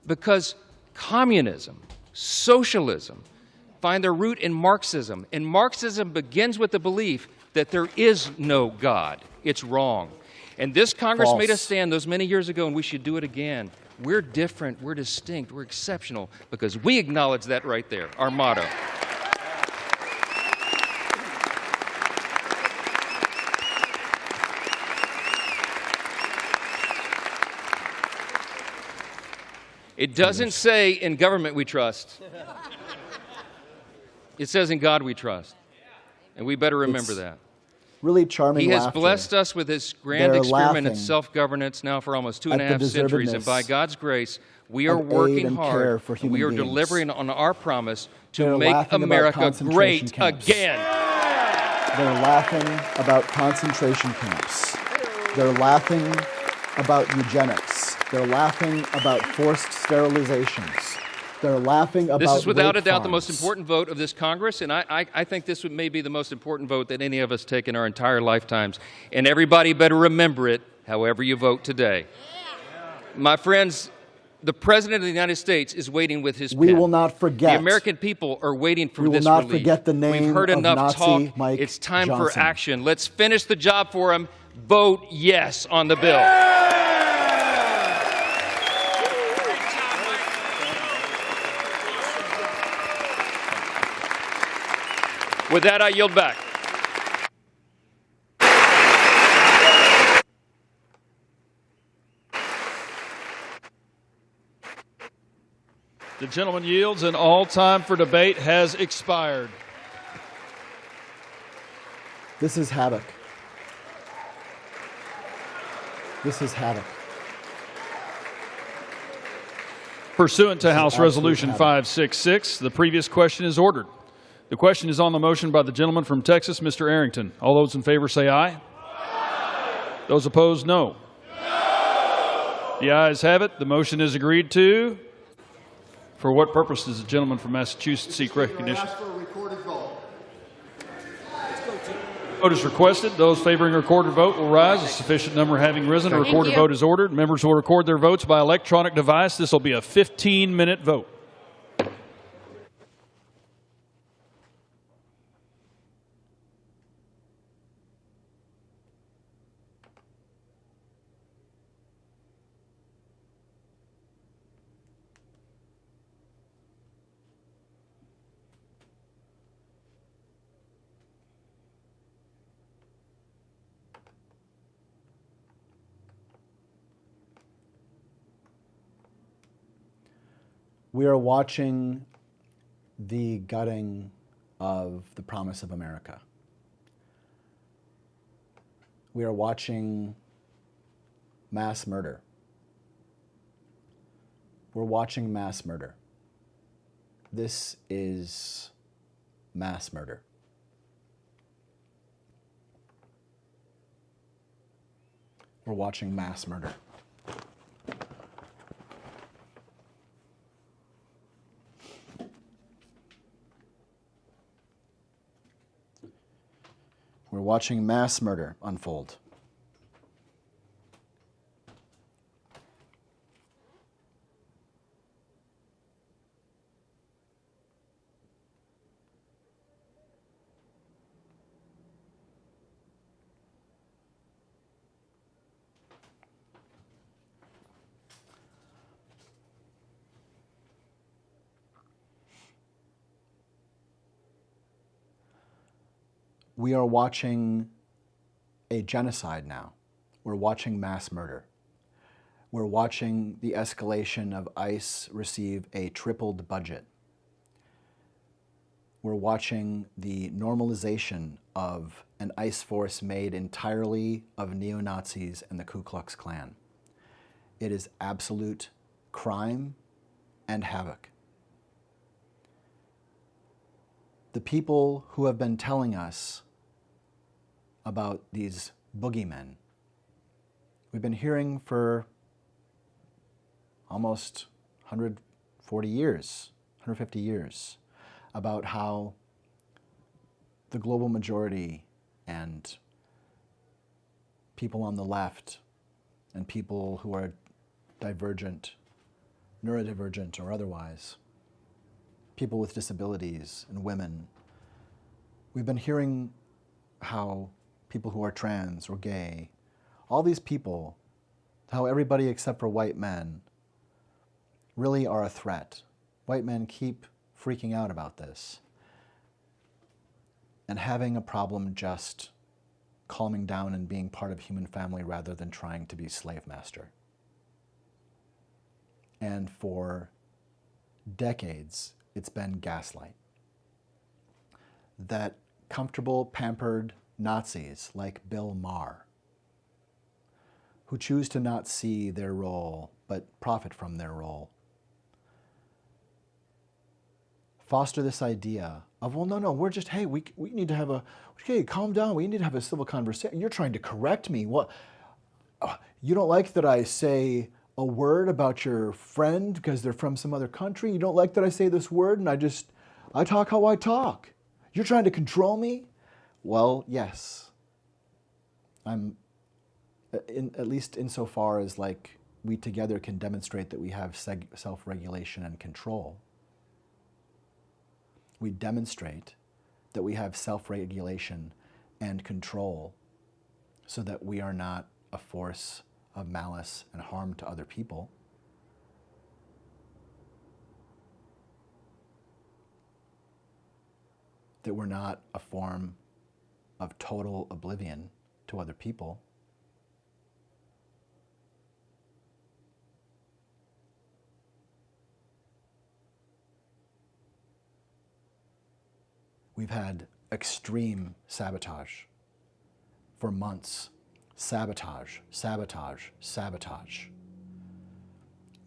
Because communism, socialism, find their root in Marxism. And Marxism begins with the belief that there is no God. It's wrong. And this Congress False. made us stand those many years ago, and we should do it again. We're different, we're distinct, we're exceptional, because we acknowledge that right there, our motto. It doesn't say in government we trust. It says in God we trust. And we better remember It's that. Really charming He has laughter. blessed us with His grand They're experiment in laughing self-governance now for almost two and a at the half centuries. And by deservedness God's grace, we are of aid working and care hard. for And human we are beings. delivering on our promise They're to make laughing about America concentration great camps. again. They're laughing about concentration camps. They're laughing about eugenics. They're laughing about forced sterilizations. They're laughing about This is without a rape doubt the most farms. important vote of this Congress, and I think this may be the most important vote that any of us take in our entire lifetimes. And everybody better remember it, however you vote today. My friends, the President of the United States is waiting with his pen. We will not forget. The American people are waiting for We will this not relief. forget the name We've heard of enough Nazi talk. Mike It's time Johnson. for action. Let's finish the job for him. Vote yes on the bill. With that, I yield back. The gentleman yields, and all time for debate has expired. This is havoc. This is havoc. Pursuant to House absolute Resolution havoc. 566, the previous question is ordered. The question is on the motion by the gentleman from Texas, Mr. Arrington. All those in favor say aye. Aye. Those opposed, no. No. The ayes have it. The motion is agreed to. For what purpose does the gentleman from Massachusetts seek recognition? Ask for a recorded vote. Vote is requested. Those favoring a recorded vote will rise. A sufficient number having risen, a recorded vote is ordered. Members will record their votes by electronic device. This will be a 15-minute vote. We are watching the gutting of the promise of America. We are watching mass murder. We're watching mass murder. This is mass murder. We're watching mass murder. We're watching mass murder unfold. We are watching a genocide now. We're watching mass murder. We're watching the escalation of ICE receive a tripled budget. We're watching the normalization of an ICE force made entirely of neo-Nazis and the Ku Klux Klan. It is absolute crime and havoc. The people who have been telling us about these boogeymen, we've been hearing for almost 140 years, 150 years, about how the global majority and people on the left and people who are divergent, neurodivergent or otherwise, people with disabilities and women, we've been hearing how people who are trans or gay, all these people, how everybody except for white men really are a threat. White men keep freaking out about this and having a problem just calming down and being part of human family rather than trying to be slave master. And for decades, it's been gaslight. That comfortable, pampered Nazis like Bill Maher, who choose to not see their role but profit from their role, foster this idea of, well, no, we're just, hey, we need to have a, okay, calm down, we need to have a civil conversation. You're trying to correct me. What? You don't like that I say a word about your friend because they're from some other country? You don't like that I say this word and I talk how I talk? You're trying to control me? Well, yes. I'm, at least insofar as like we together can demonstrate that we have self-regulation and control. We demonstrate that we have self-regulation and control so that we are not a force of malice and harm to other people. That we're not a form of total oblivion to other people. We've had extreme sabotage for months. Sabotage, sabotage, sabotage.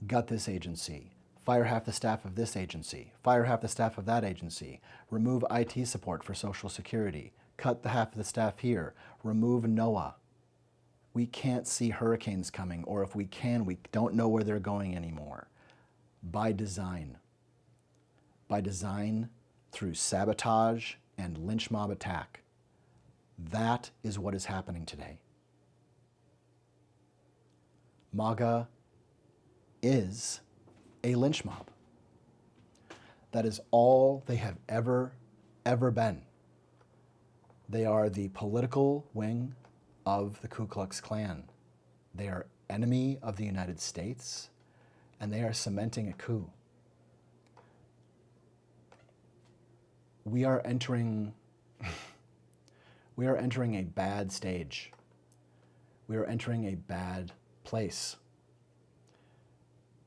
Gut this agency. Fire half the staff of this agency. Fire half the staff of that agency. Remove IT support for Social Security. Cut the half of the staff here. Remove NOAA. We can't see hurricanes coming, or if we can, we don't know where they're going anymore. By design. By design, through sabotage and lynch mob attack. That is what is happening today. MAGA is a lynch mob. That is all they have ever been. They are the political wing of the Ku Klux Klan. They are enemy of the United States, and they are cementing a coup. We are entering a bad stage. We are entering a bad place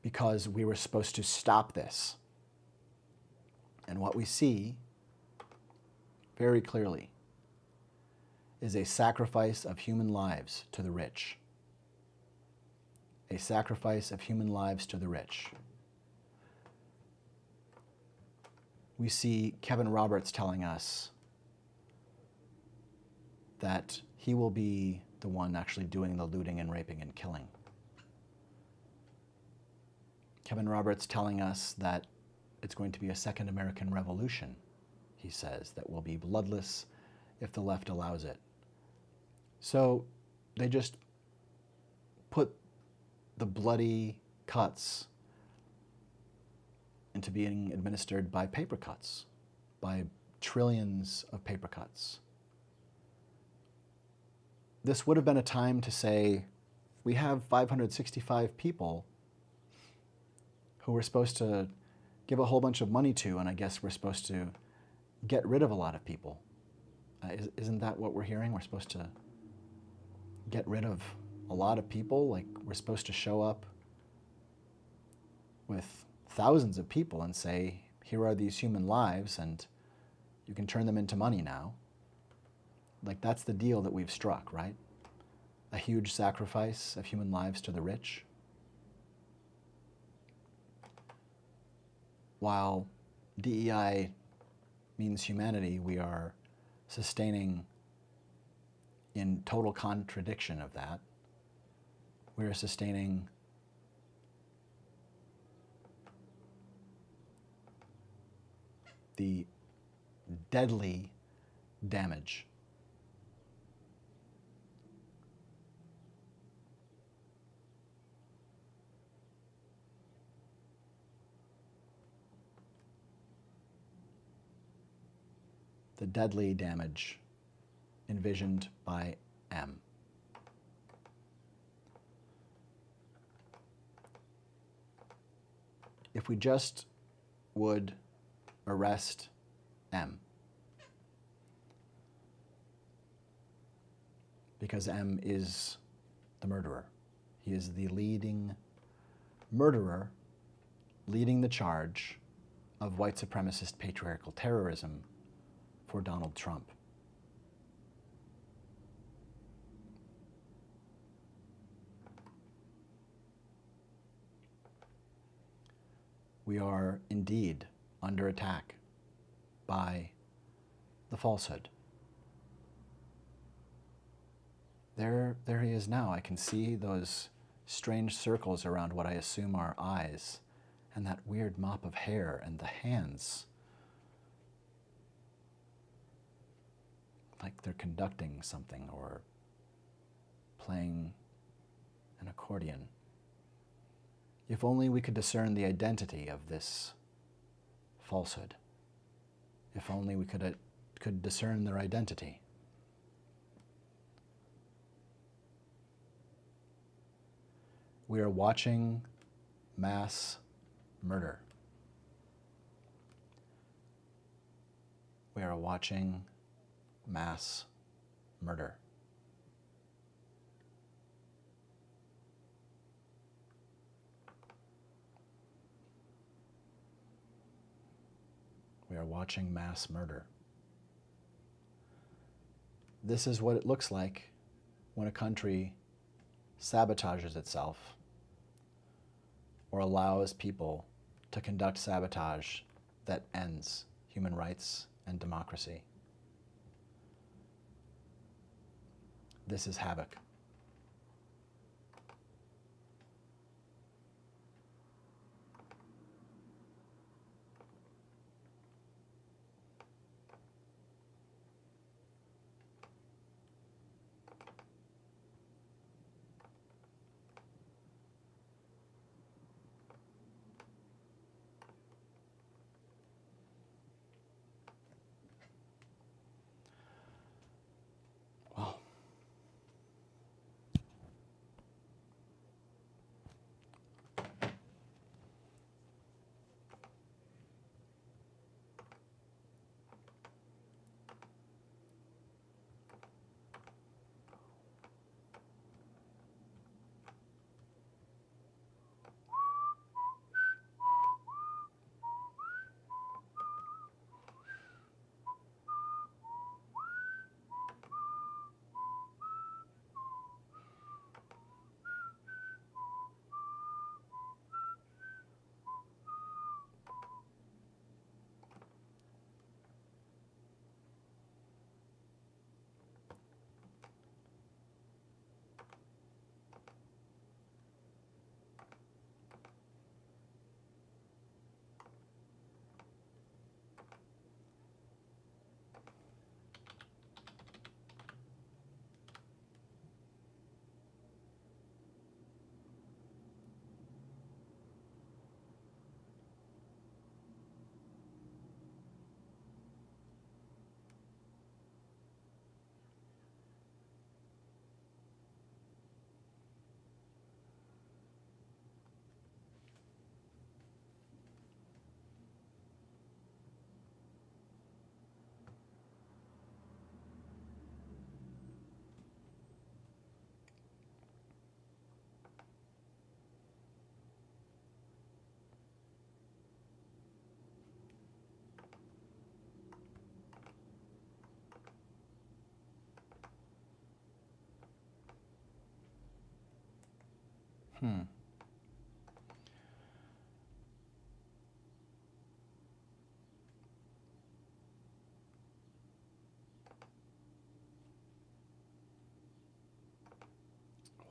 because we were supposed to stop this. And what we see very clearly is a sacrifice of human lives to the rich. A sacrifice of human lives to the rich. We see Kevin Roberts telling us that he will be the one actually doing the looting and raping and killing. Kevin Roberts telling us that it's going to be a second American Revolution, he says, that will be bloodless if the left allows it. So they just put the bloody cuts into being administered by paper cuts, by trillions of paper cuts. This would have been a time to say, we have 565 people who we're supposed to give a whole bunch of money to, and I guess we're supposed to get rid of a lot of people. Isn't that what we're hearing? We're supposed to get rid of a lot of people? Like, we're supposed to show up with thousands of people and say, here are these human lives, and you can turn them into money now. Like, that's the deal that we've struck, right? A huge sacrifice of human lives to the rich. While DEI means humanity, we are sustaining, in total contradiction of that, we are sustaining the deadly damage envisioned by M. If we just would arrest M, because M is the murderer. He is the leading murderer, leading the charge of white supremacist patriarchal terrorism for Donald Trump. We are indeed under attack by the falsehood. There he is now. I can see those strange circles around what I assume are eyes, and that weird mop of hair, and the hands. Like they're conducting something or playing an accordion. If only we could discern the identity of this falsehood. If only we could discern their identity. We are watching mass murder. We are watching mass murder. We are watching mass murder. This is what it looks like when a country sabotages itself or allows people to conduct sabotage that ends human rights and democracy. This is havoc. Well,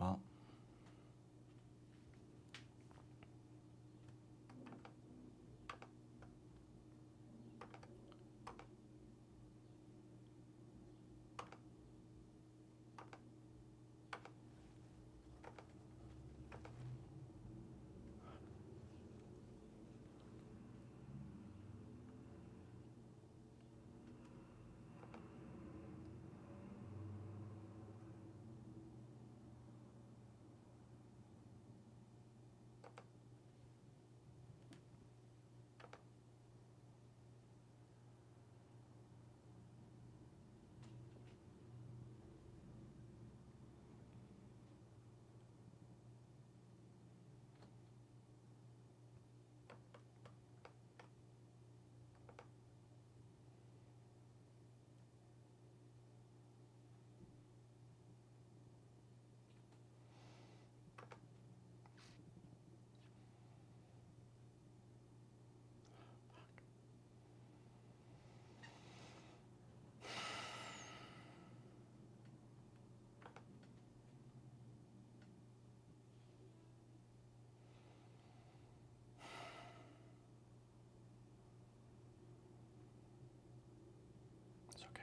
well, it's okay.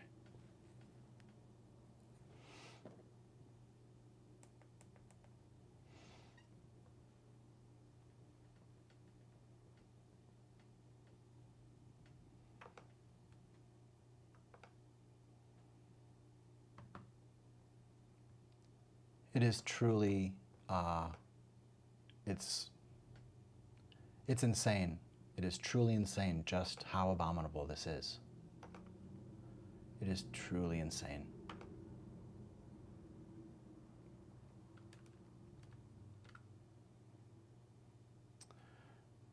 It is truly, it's insane. It is truly insane just how abominable this is. It is truly insane.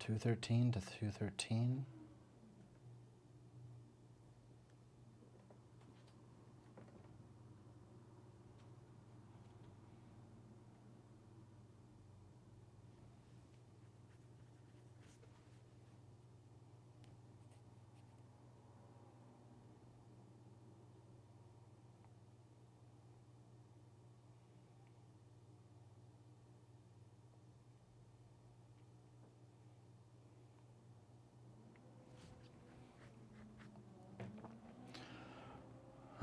$213 to $213.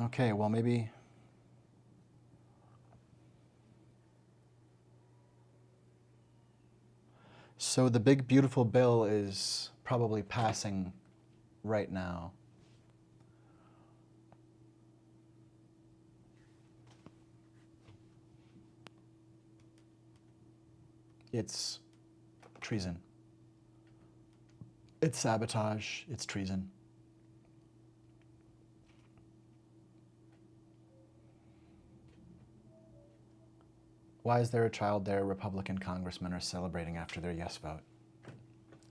Okay, well, maybe. So the big, beautiful bill is probably passing right now. It's treason. It's sabotage. It's treason. Why is there a child there? Republican congressmen are celebrating after their yes vote.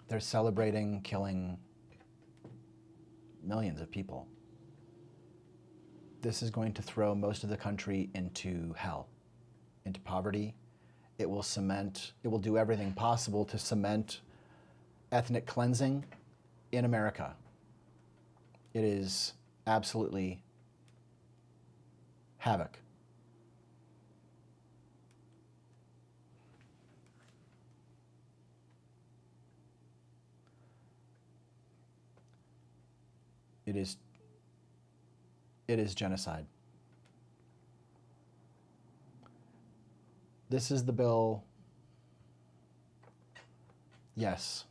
They're celebrating killing millions of people. This is going to throw most of the country into hell, into poverty. It will do everything possible to cement ethnic cleansing in America. It is absolutely havoc. It is genocide. This is the bill. Yes.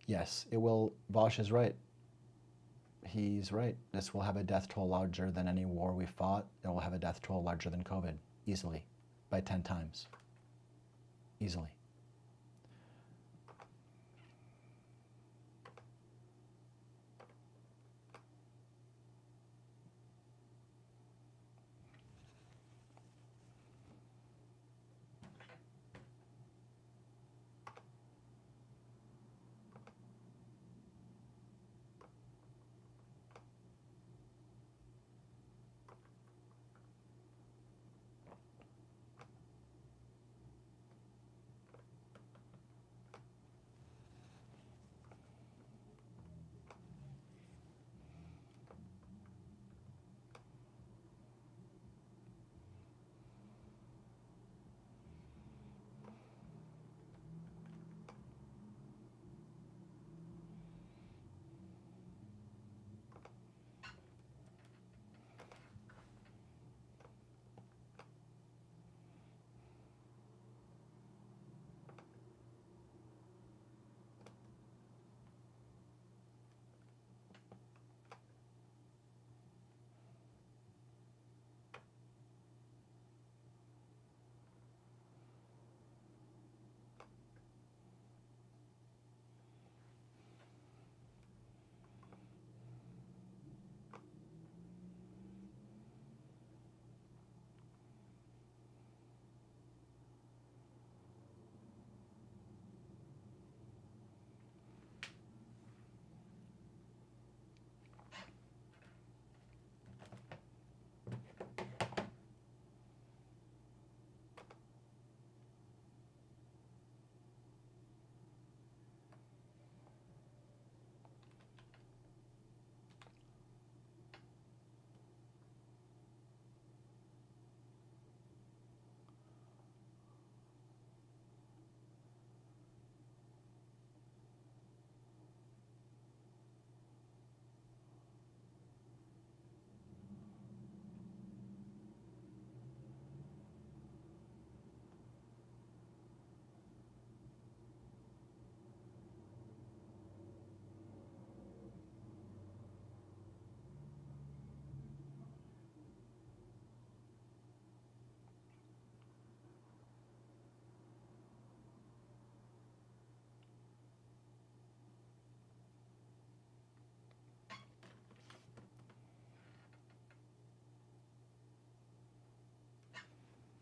Yes, it will. Vosh is right. He's right. This will have a death toll larger than any war we fought. It will have a death toll larger than COVID, easily, by 10 times. Easily.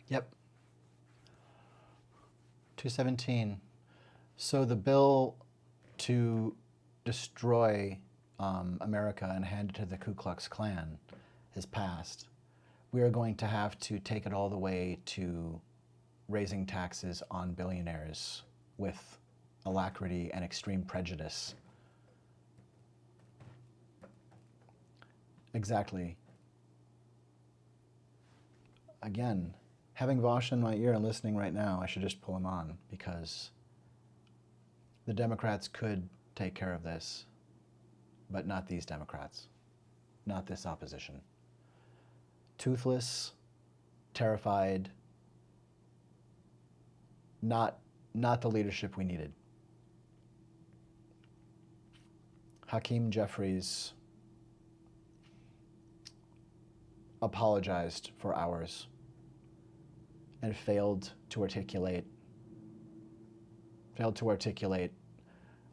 Yep. 217. So the bill to destroy America and hand it to the Ku Klux Klan has passed. We are going to have to take it all the way to raising taxes on billionaires with alacrity and extreme prejudice. Exactly. Again, having Vosh in my ear and listening right now, I should just pull him on, because the Democrats could take care of this, but not these Democrats. not this opposition. Toothless, terrified, not the leadership we needed. Hakeem Jeffries apologized for hours and failed to articulate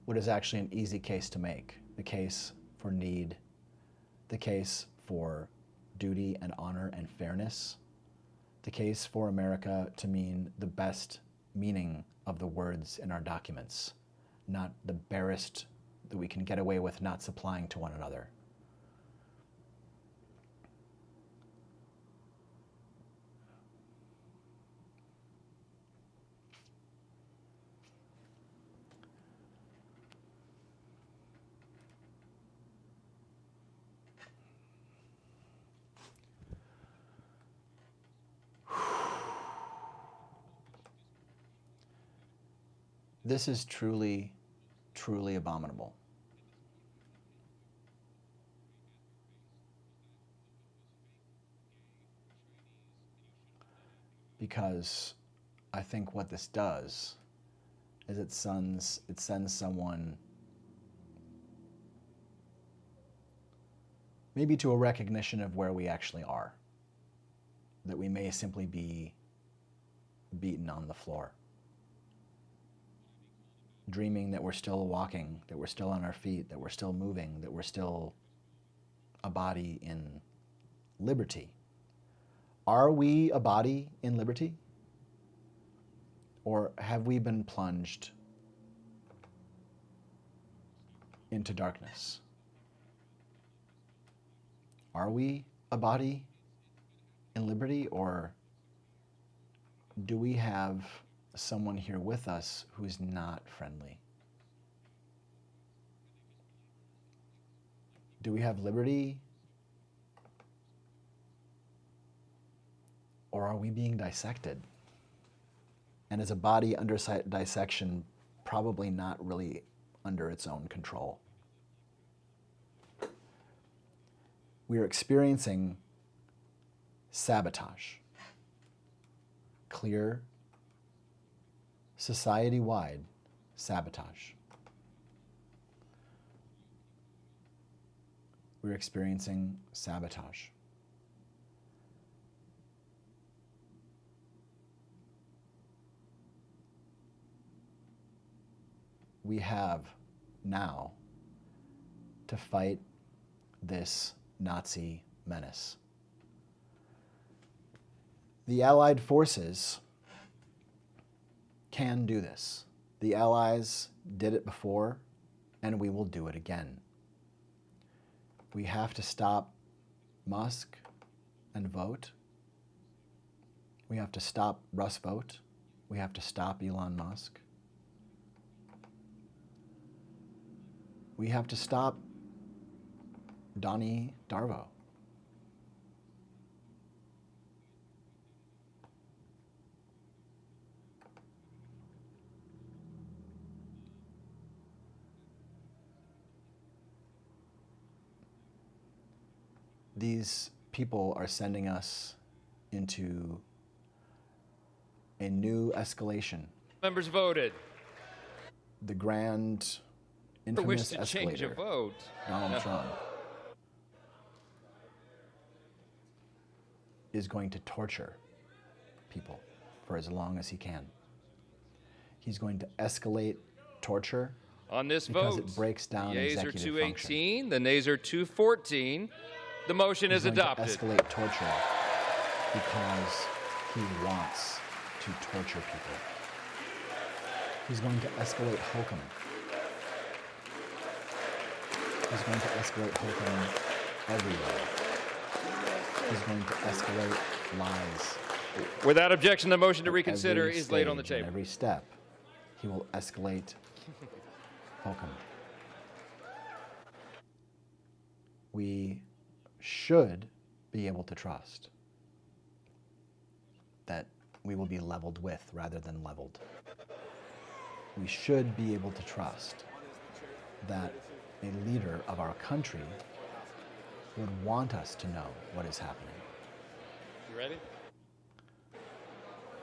what is actually an easy case to make, the case for need, the case for duty and honor and fairness, the case for America to mean the best meaning of the words in our documents, not the barest that we can get away with not supplying to one another. This is truly, truly abominable. Because I think what this does is it sends someone maybe to a recognition of where we actually are, that we may simply be beaten on the floor, dreaming that we're still walking, that we're still on our feet, that we're still moving, that we're still a body in liberty. Are we a body in liberty? Or have we been plunged into darkness? Are we a body in liberty, or do we have someone here with us who's not friendly? Do we have liberty, or are we being dissected? And is a body under dissection probably not really under its own control? We are experiencing sabotage. Clear, society-wide sabotage. We're experiencing sabotage. We have now to fight this Nazi menace. The Allied forces can do this. The Allies did it before, and we will do it again. We have to stop Musk and vote. We have to stop Russ vote. We have to stop Elon Musk. We have to stop Donnie Darvo. These people are sending us into a new escalation. Members voted. The grand, Or wish infamous to change a escalator, vote. Donald Trump, is going to torture people for as long as he can. He's going to escalate torture On this because vote, it breaks down the yeas are executive 218, the nays are 214. The motion is He's going adopted. to escalate torture because he wants to torture people. He's going to escalate hokum. He's going to escalate hokum everywhere. He's going to escalate lies. Without objection, the motion to At reconsider every is laid on the stage and table. every step, he will escalate hokum. We should be able to trust that we will be leveled with rather than leveled. We should be able to trust that a leader of our country would want us to know what is happening. You ready?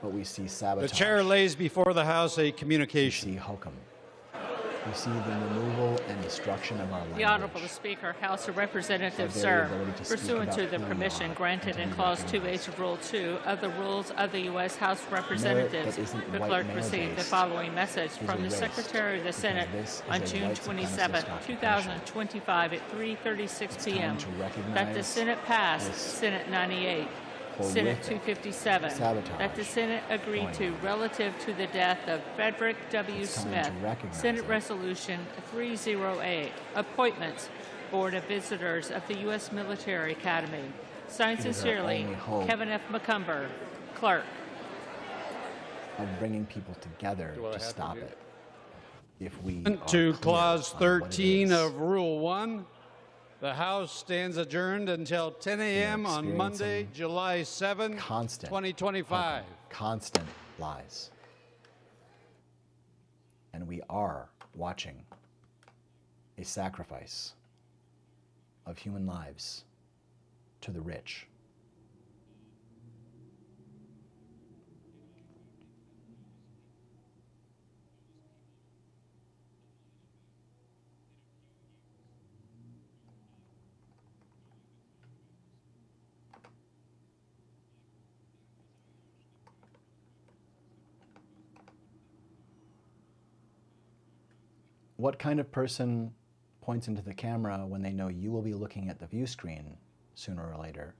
But we see The sabotage. chair lays before the House a We communication. see hokum. We see the removal and destruction of our language. The Honorable Speaker, House of Representatives, Our sir, very ability to speak pursuant to about the who we permission are granted and to in be Clause recognized. 2H of Rule 2 of the Rules of the U.S. House of Merit Representatives, that isn't the white clerk male received the based following message is from the erased Secretary of the because Senate this is on a June white supremacist 27, occupation. 2025 at 3:36 It's p.m. time to recognize That the Senate passed this Senate 98. Senate horrific 257, sabotage that the Senate agreed going to on. relative to the death of Frederick W. It's time to Smith, recognize Senate it. Resolution 308, Appointments, Board of Visitors of the U.S. Military Academy. Signed It is our sincerely, only hope Kevin F. McCumber, Clerk. of bringing people together Do what I to have to stop do? it. If we are To clear Clause on what it 13 is. of Rule 1, the House stands adjourned until 10 a.m. on Monday, experiencing July 7, constant 2025. hokum, constant lies. And we are watching a sacrifice of human lives to the rich. What kind of person points into the camera when they know you will be looking at the view screen sooner or later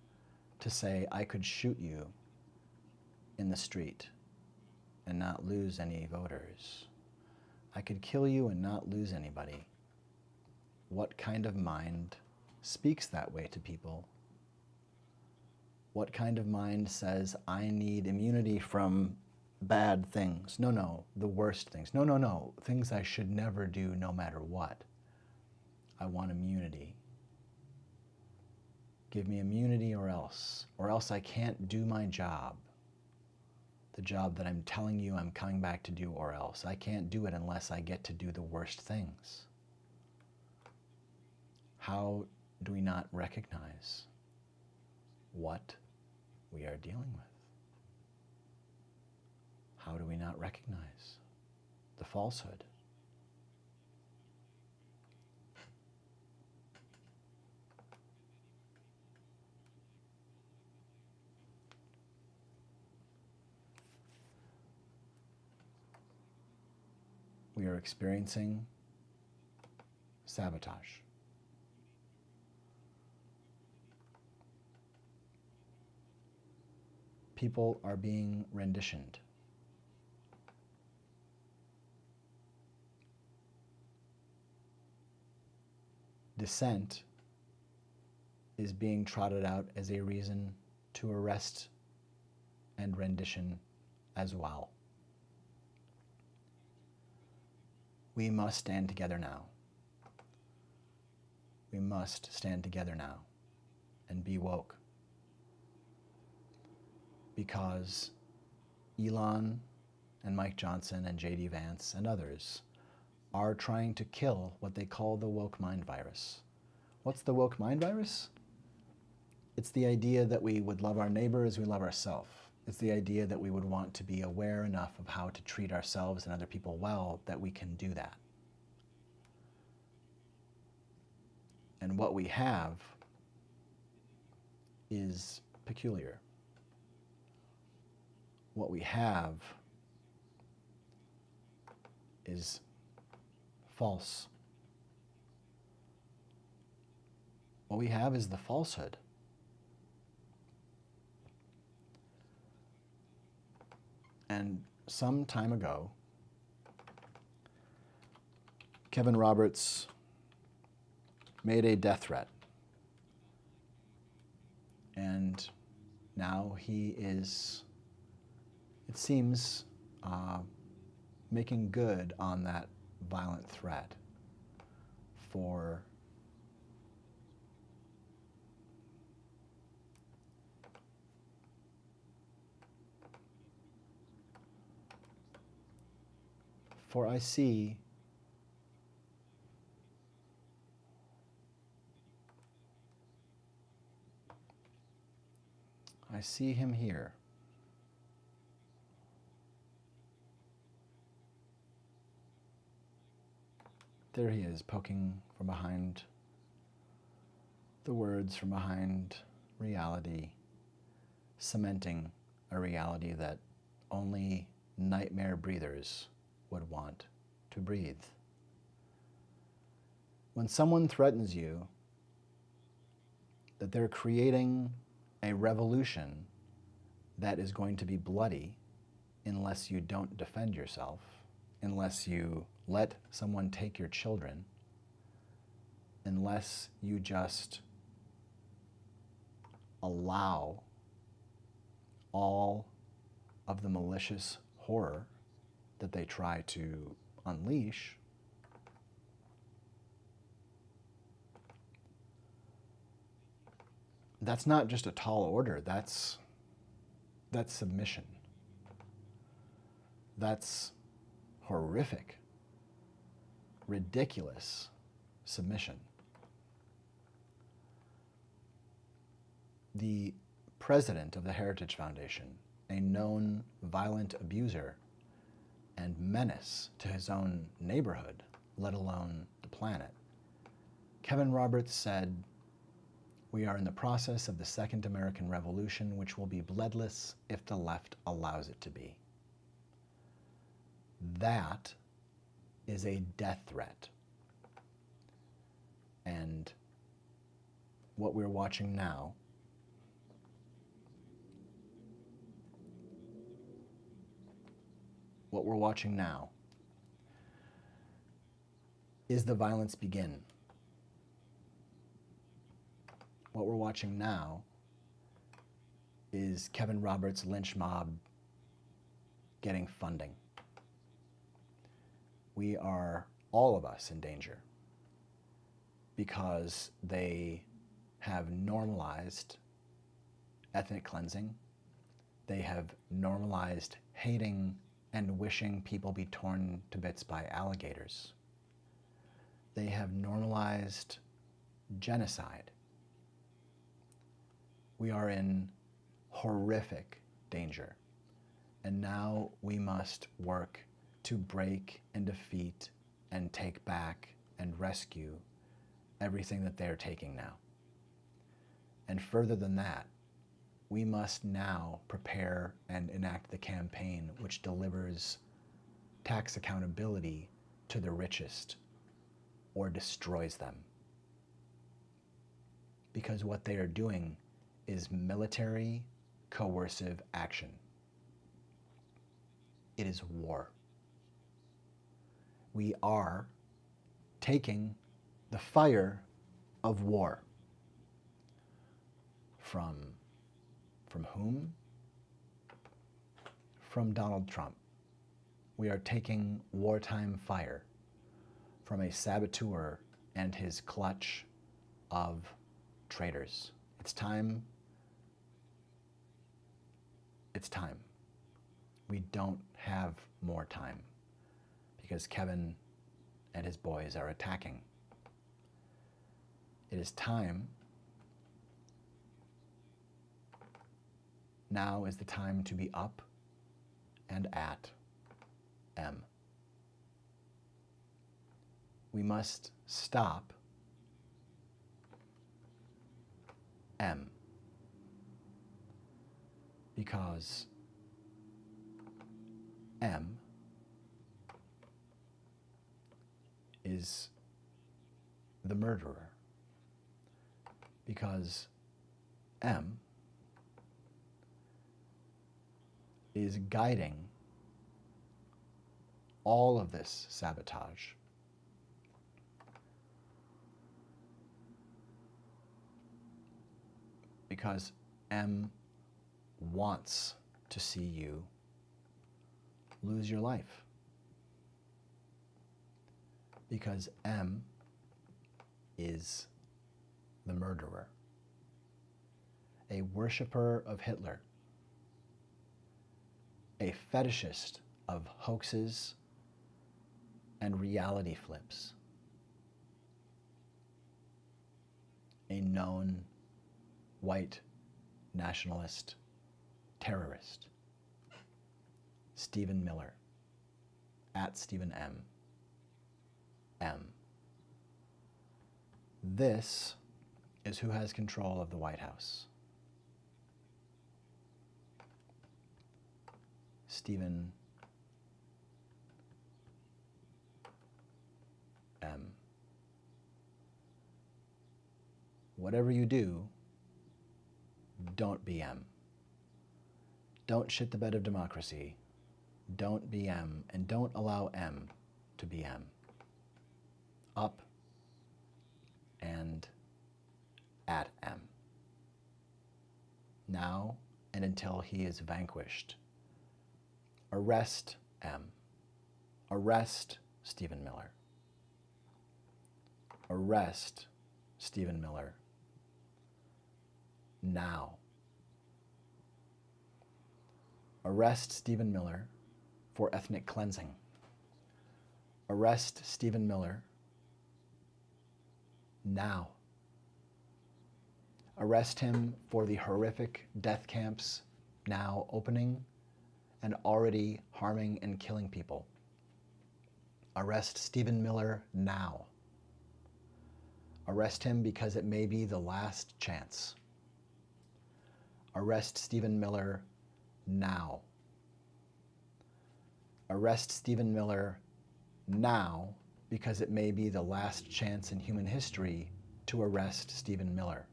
to say, I could shoot you in the street and not lose any voters? I could kill you and not lose anybody. What kind of mind speaks that way to people? What kind of mind says, I need immunity from bad things? No, the worst things. No, things I should never do no matter what. I want immunity. Give me immunity or else I can't do my job. The job that I'm telling you I'm coming back to do, or else I can't do it unless I get to do the worst things. How do we not recognize what we are dealing with? How do we not recognize the falsehood? We are experiencing sabotage. People are being renditioned. Dissent is being trotted out as a reason to arrest and rendition as well. We must stand together now. We must stand together now and be woke. Because Elon and Mike Johnson and J.D. Vance and others are trying to kill what they call the woke mind virus. What's the woke mind virus? It's the idea that we would love our neighbor as we love ourselves. It's the idea that we would want to be aware enough of how to treat ourselves and other people well that we can do that. And what we have is peculiar. What we have is false. What we have is the falsehood. And some time ago, Kevin Roberts made a death threat. And now he is, it seems, making good on that violent threat for I see I see him here. There he is, poking from behind the words, from behind reality, cementing a reality that only nightmare breathers would want to breathe. When someone threatens you that they're creating a revolution that is going to be bloody unless you don't defend yourself, unless you let someone take your children, unless you just allow all of the malicious horror that they try to unleash, that's not just a tall order, that's submission. That's horrific, ridiculous submission. The president of the Heritage Foundation, a known violent abuser and menace to his own neighborhood, let alone the planet, Kevin Roberts said, "We are in the process of the Second American Revolution, which will be bloodless if the left allows it to be." That is a death threat. And what we're watching now is the violence begin. What we're watching now is Kevin Roberts' lynch mob getting funding. We are, all of us, in danger because they have normalized ethnic cleansing. They have normalized hating and wishing people be torn to bits by alligators. They have normalized genocide. We are in horrific danger. And now we must work to break and defeat and take back and rescue everything that they're taking now. And further than that, we must now prepare and enact the campaign which delivers tax accountability to the richest or destroys them. Because what they are doing is military coercive action. It is war. We are taking the fire of war. From whom? From Donald Trump. We are taking wartime fire from a saboteur and his clutch of traitors. It's time. It's time. We don't have more time because Kevin and his boys are attacking. It is time. Now is the time to be up and at M. We must stop M because M is the murderer, because M is guiding all of this sabotage. Because M wants to see you lose your life. Because M is the murderer, a worshiper of Hitler, a fetishist of hoaxes and reality flips, a known white nationalist terrorist, Stephen Miller, at Stephen M. M. This is who has control of the White House. Stephen M. Whatever you do, don't be M. Don't shit the bed of democracy. Don't be M, and don't allow M to be M. Up and at M. Now and until he is vanquished. Arrest M. Arrest Stephen Miller. Arrest Stephen Miller. Now. Arrest Stephen Miller for ethnic cleansing. Arrest Stephen Miller now. Arrest him for the horrific death camps now opening and already harming and killing people. Arrest Stephen Miller now. Arrest him because it may be the last chance. Arrest Stephen Miller now. Arrest Stephen Miller now because it may be the last chance in human history to arrest Stephen Miller.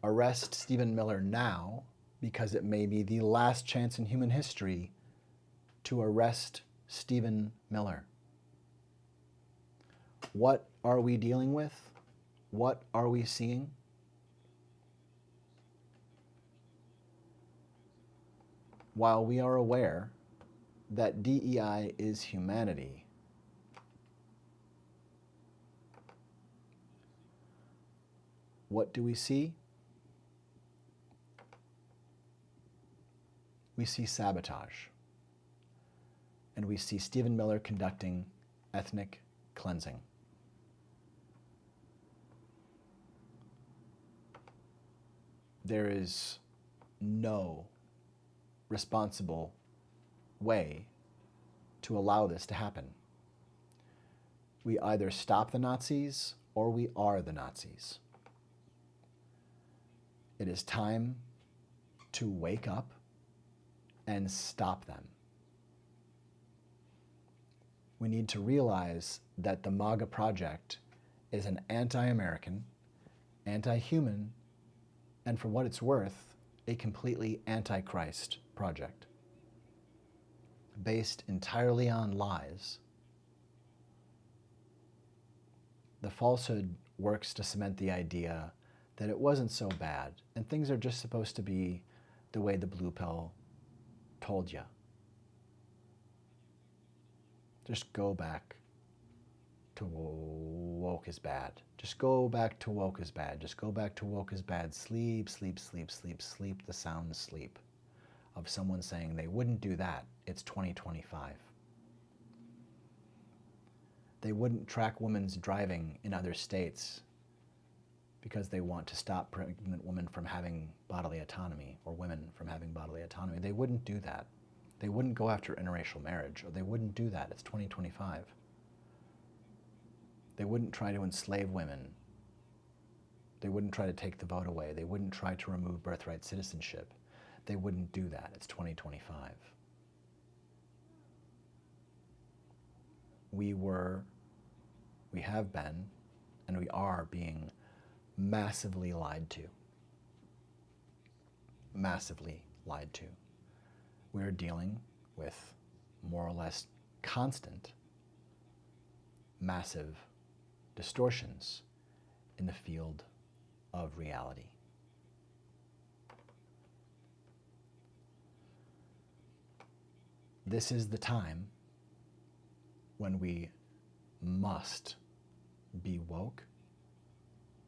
Arrest Stephen Miller now because it may be the last chance in human history to arrest Stephen Miller. What are we dealing with? What are we seeing? While we are aware that DEI is humanity, what do we see? We see sabotage. And we see Stephen Miller conducting ethnic cleansing. There is no responsible way to allow this to happen. We either stop the Nazis or we are the Nazis. It is time to wake up and stop them. We need to realize that the MAGA project is an anti-American, anti-human, and for what it's worth, a completely anti-Christ project, based entirely on lies. The falsehood works to cement the idea that it wasn't so bad, and things are just supposed to be the way the blue pill told you. Just go back to woke is bad. Just go back to woke is bad. Just go back to woke is bad. Sleep, sleep, sleep, sleep, sleep, the sound sleep of someone saying they wouldn't do that. It's 2025. They wouldn't track women's driving in other states because they want to stop pregnant women from having bodily autonomy, or women from having bodily autonomy. They wouldn't do that. They wouldn't go after interracial marriage, or they wouldn't do that. It's 2025. They wouldn't try to enslave women. They wouldn't try to take the vote away. They wouldn't try to remove birthright citizenship. They wouldn't do that. It's 2025. We have been, and we are being massively lied to. Massively lied to. We're dealing with more or less constant, massive distortions in the field of reality. This is the time when we must be woke,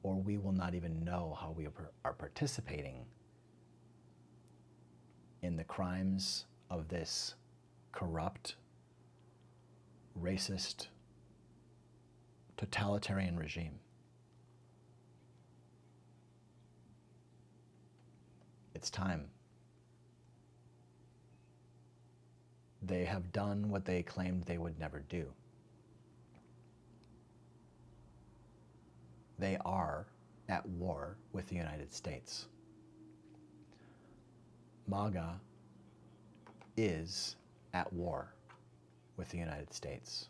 or we will not even know how we are participating in the crimes of this corrupt, racist, totalitarian regime. It's time. They have done what they claimed they would never do. They are at war with the United States. MAGA is at war with the United States.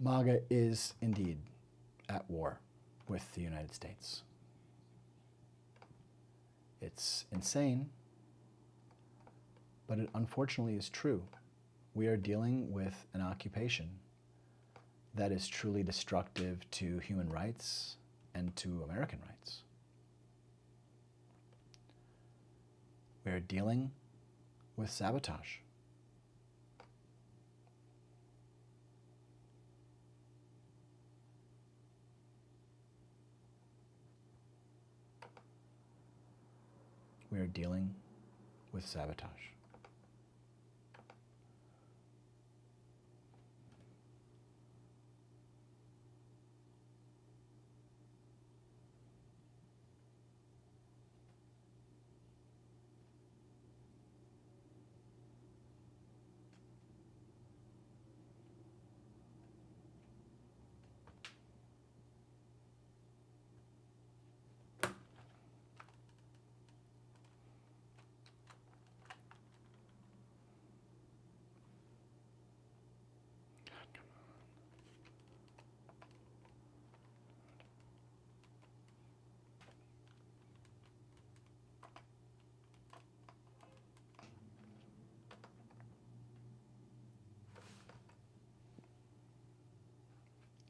MAGA is indeed at war with the United States. It's insane, but it unfortunately is true. We are dealing with an occupation that is truly destructive to human rights and to American rights. We are dealing with sabotage. We are dealing with sabotage.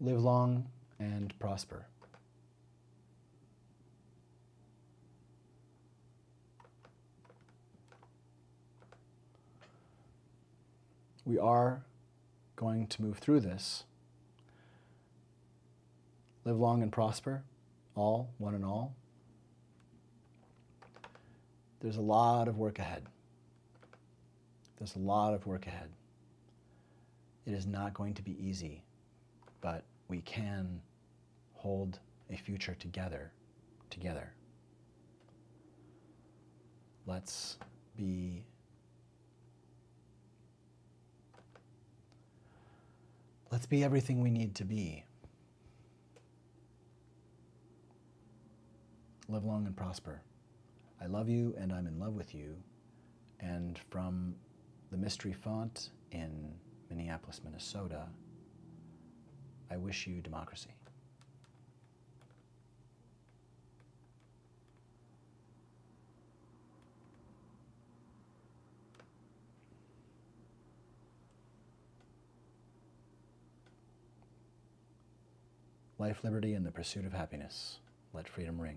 Live long and prosper. We are going to move through this. Live long and prosper, all, one and all. There's a lot of work ahead. There's a lot of work ahead. It is not going to be easy, but we can hold a future together. Let's be everything we need to be. Live long and prosper. I love you and I'm in love with you. And from the Mystery Font in Minneapolis, Minnesota, I wish you democracy. Life, liberty, and the pursuit of happiness. Let freedom ring.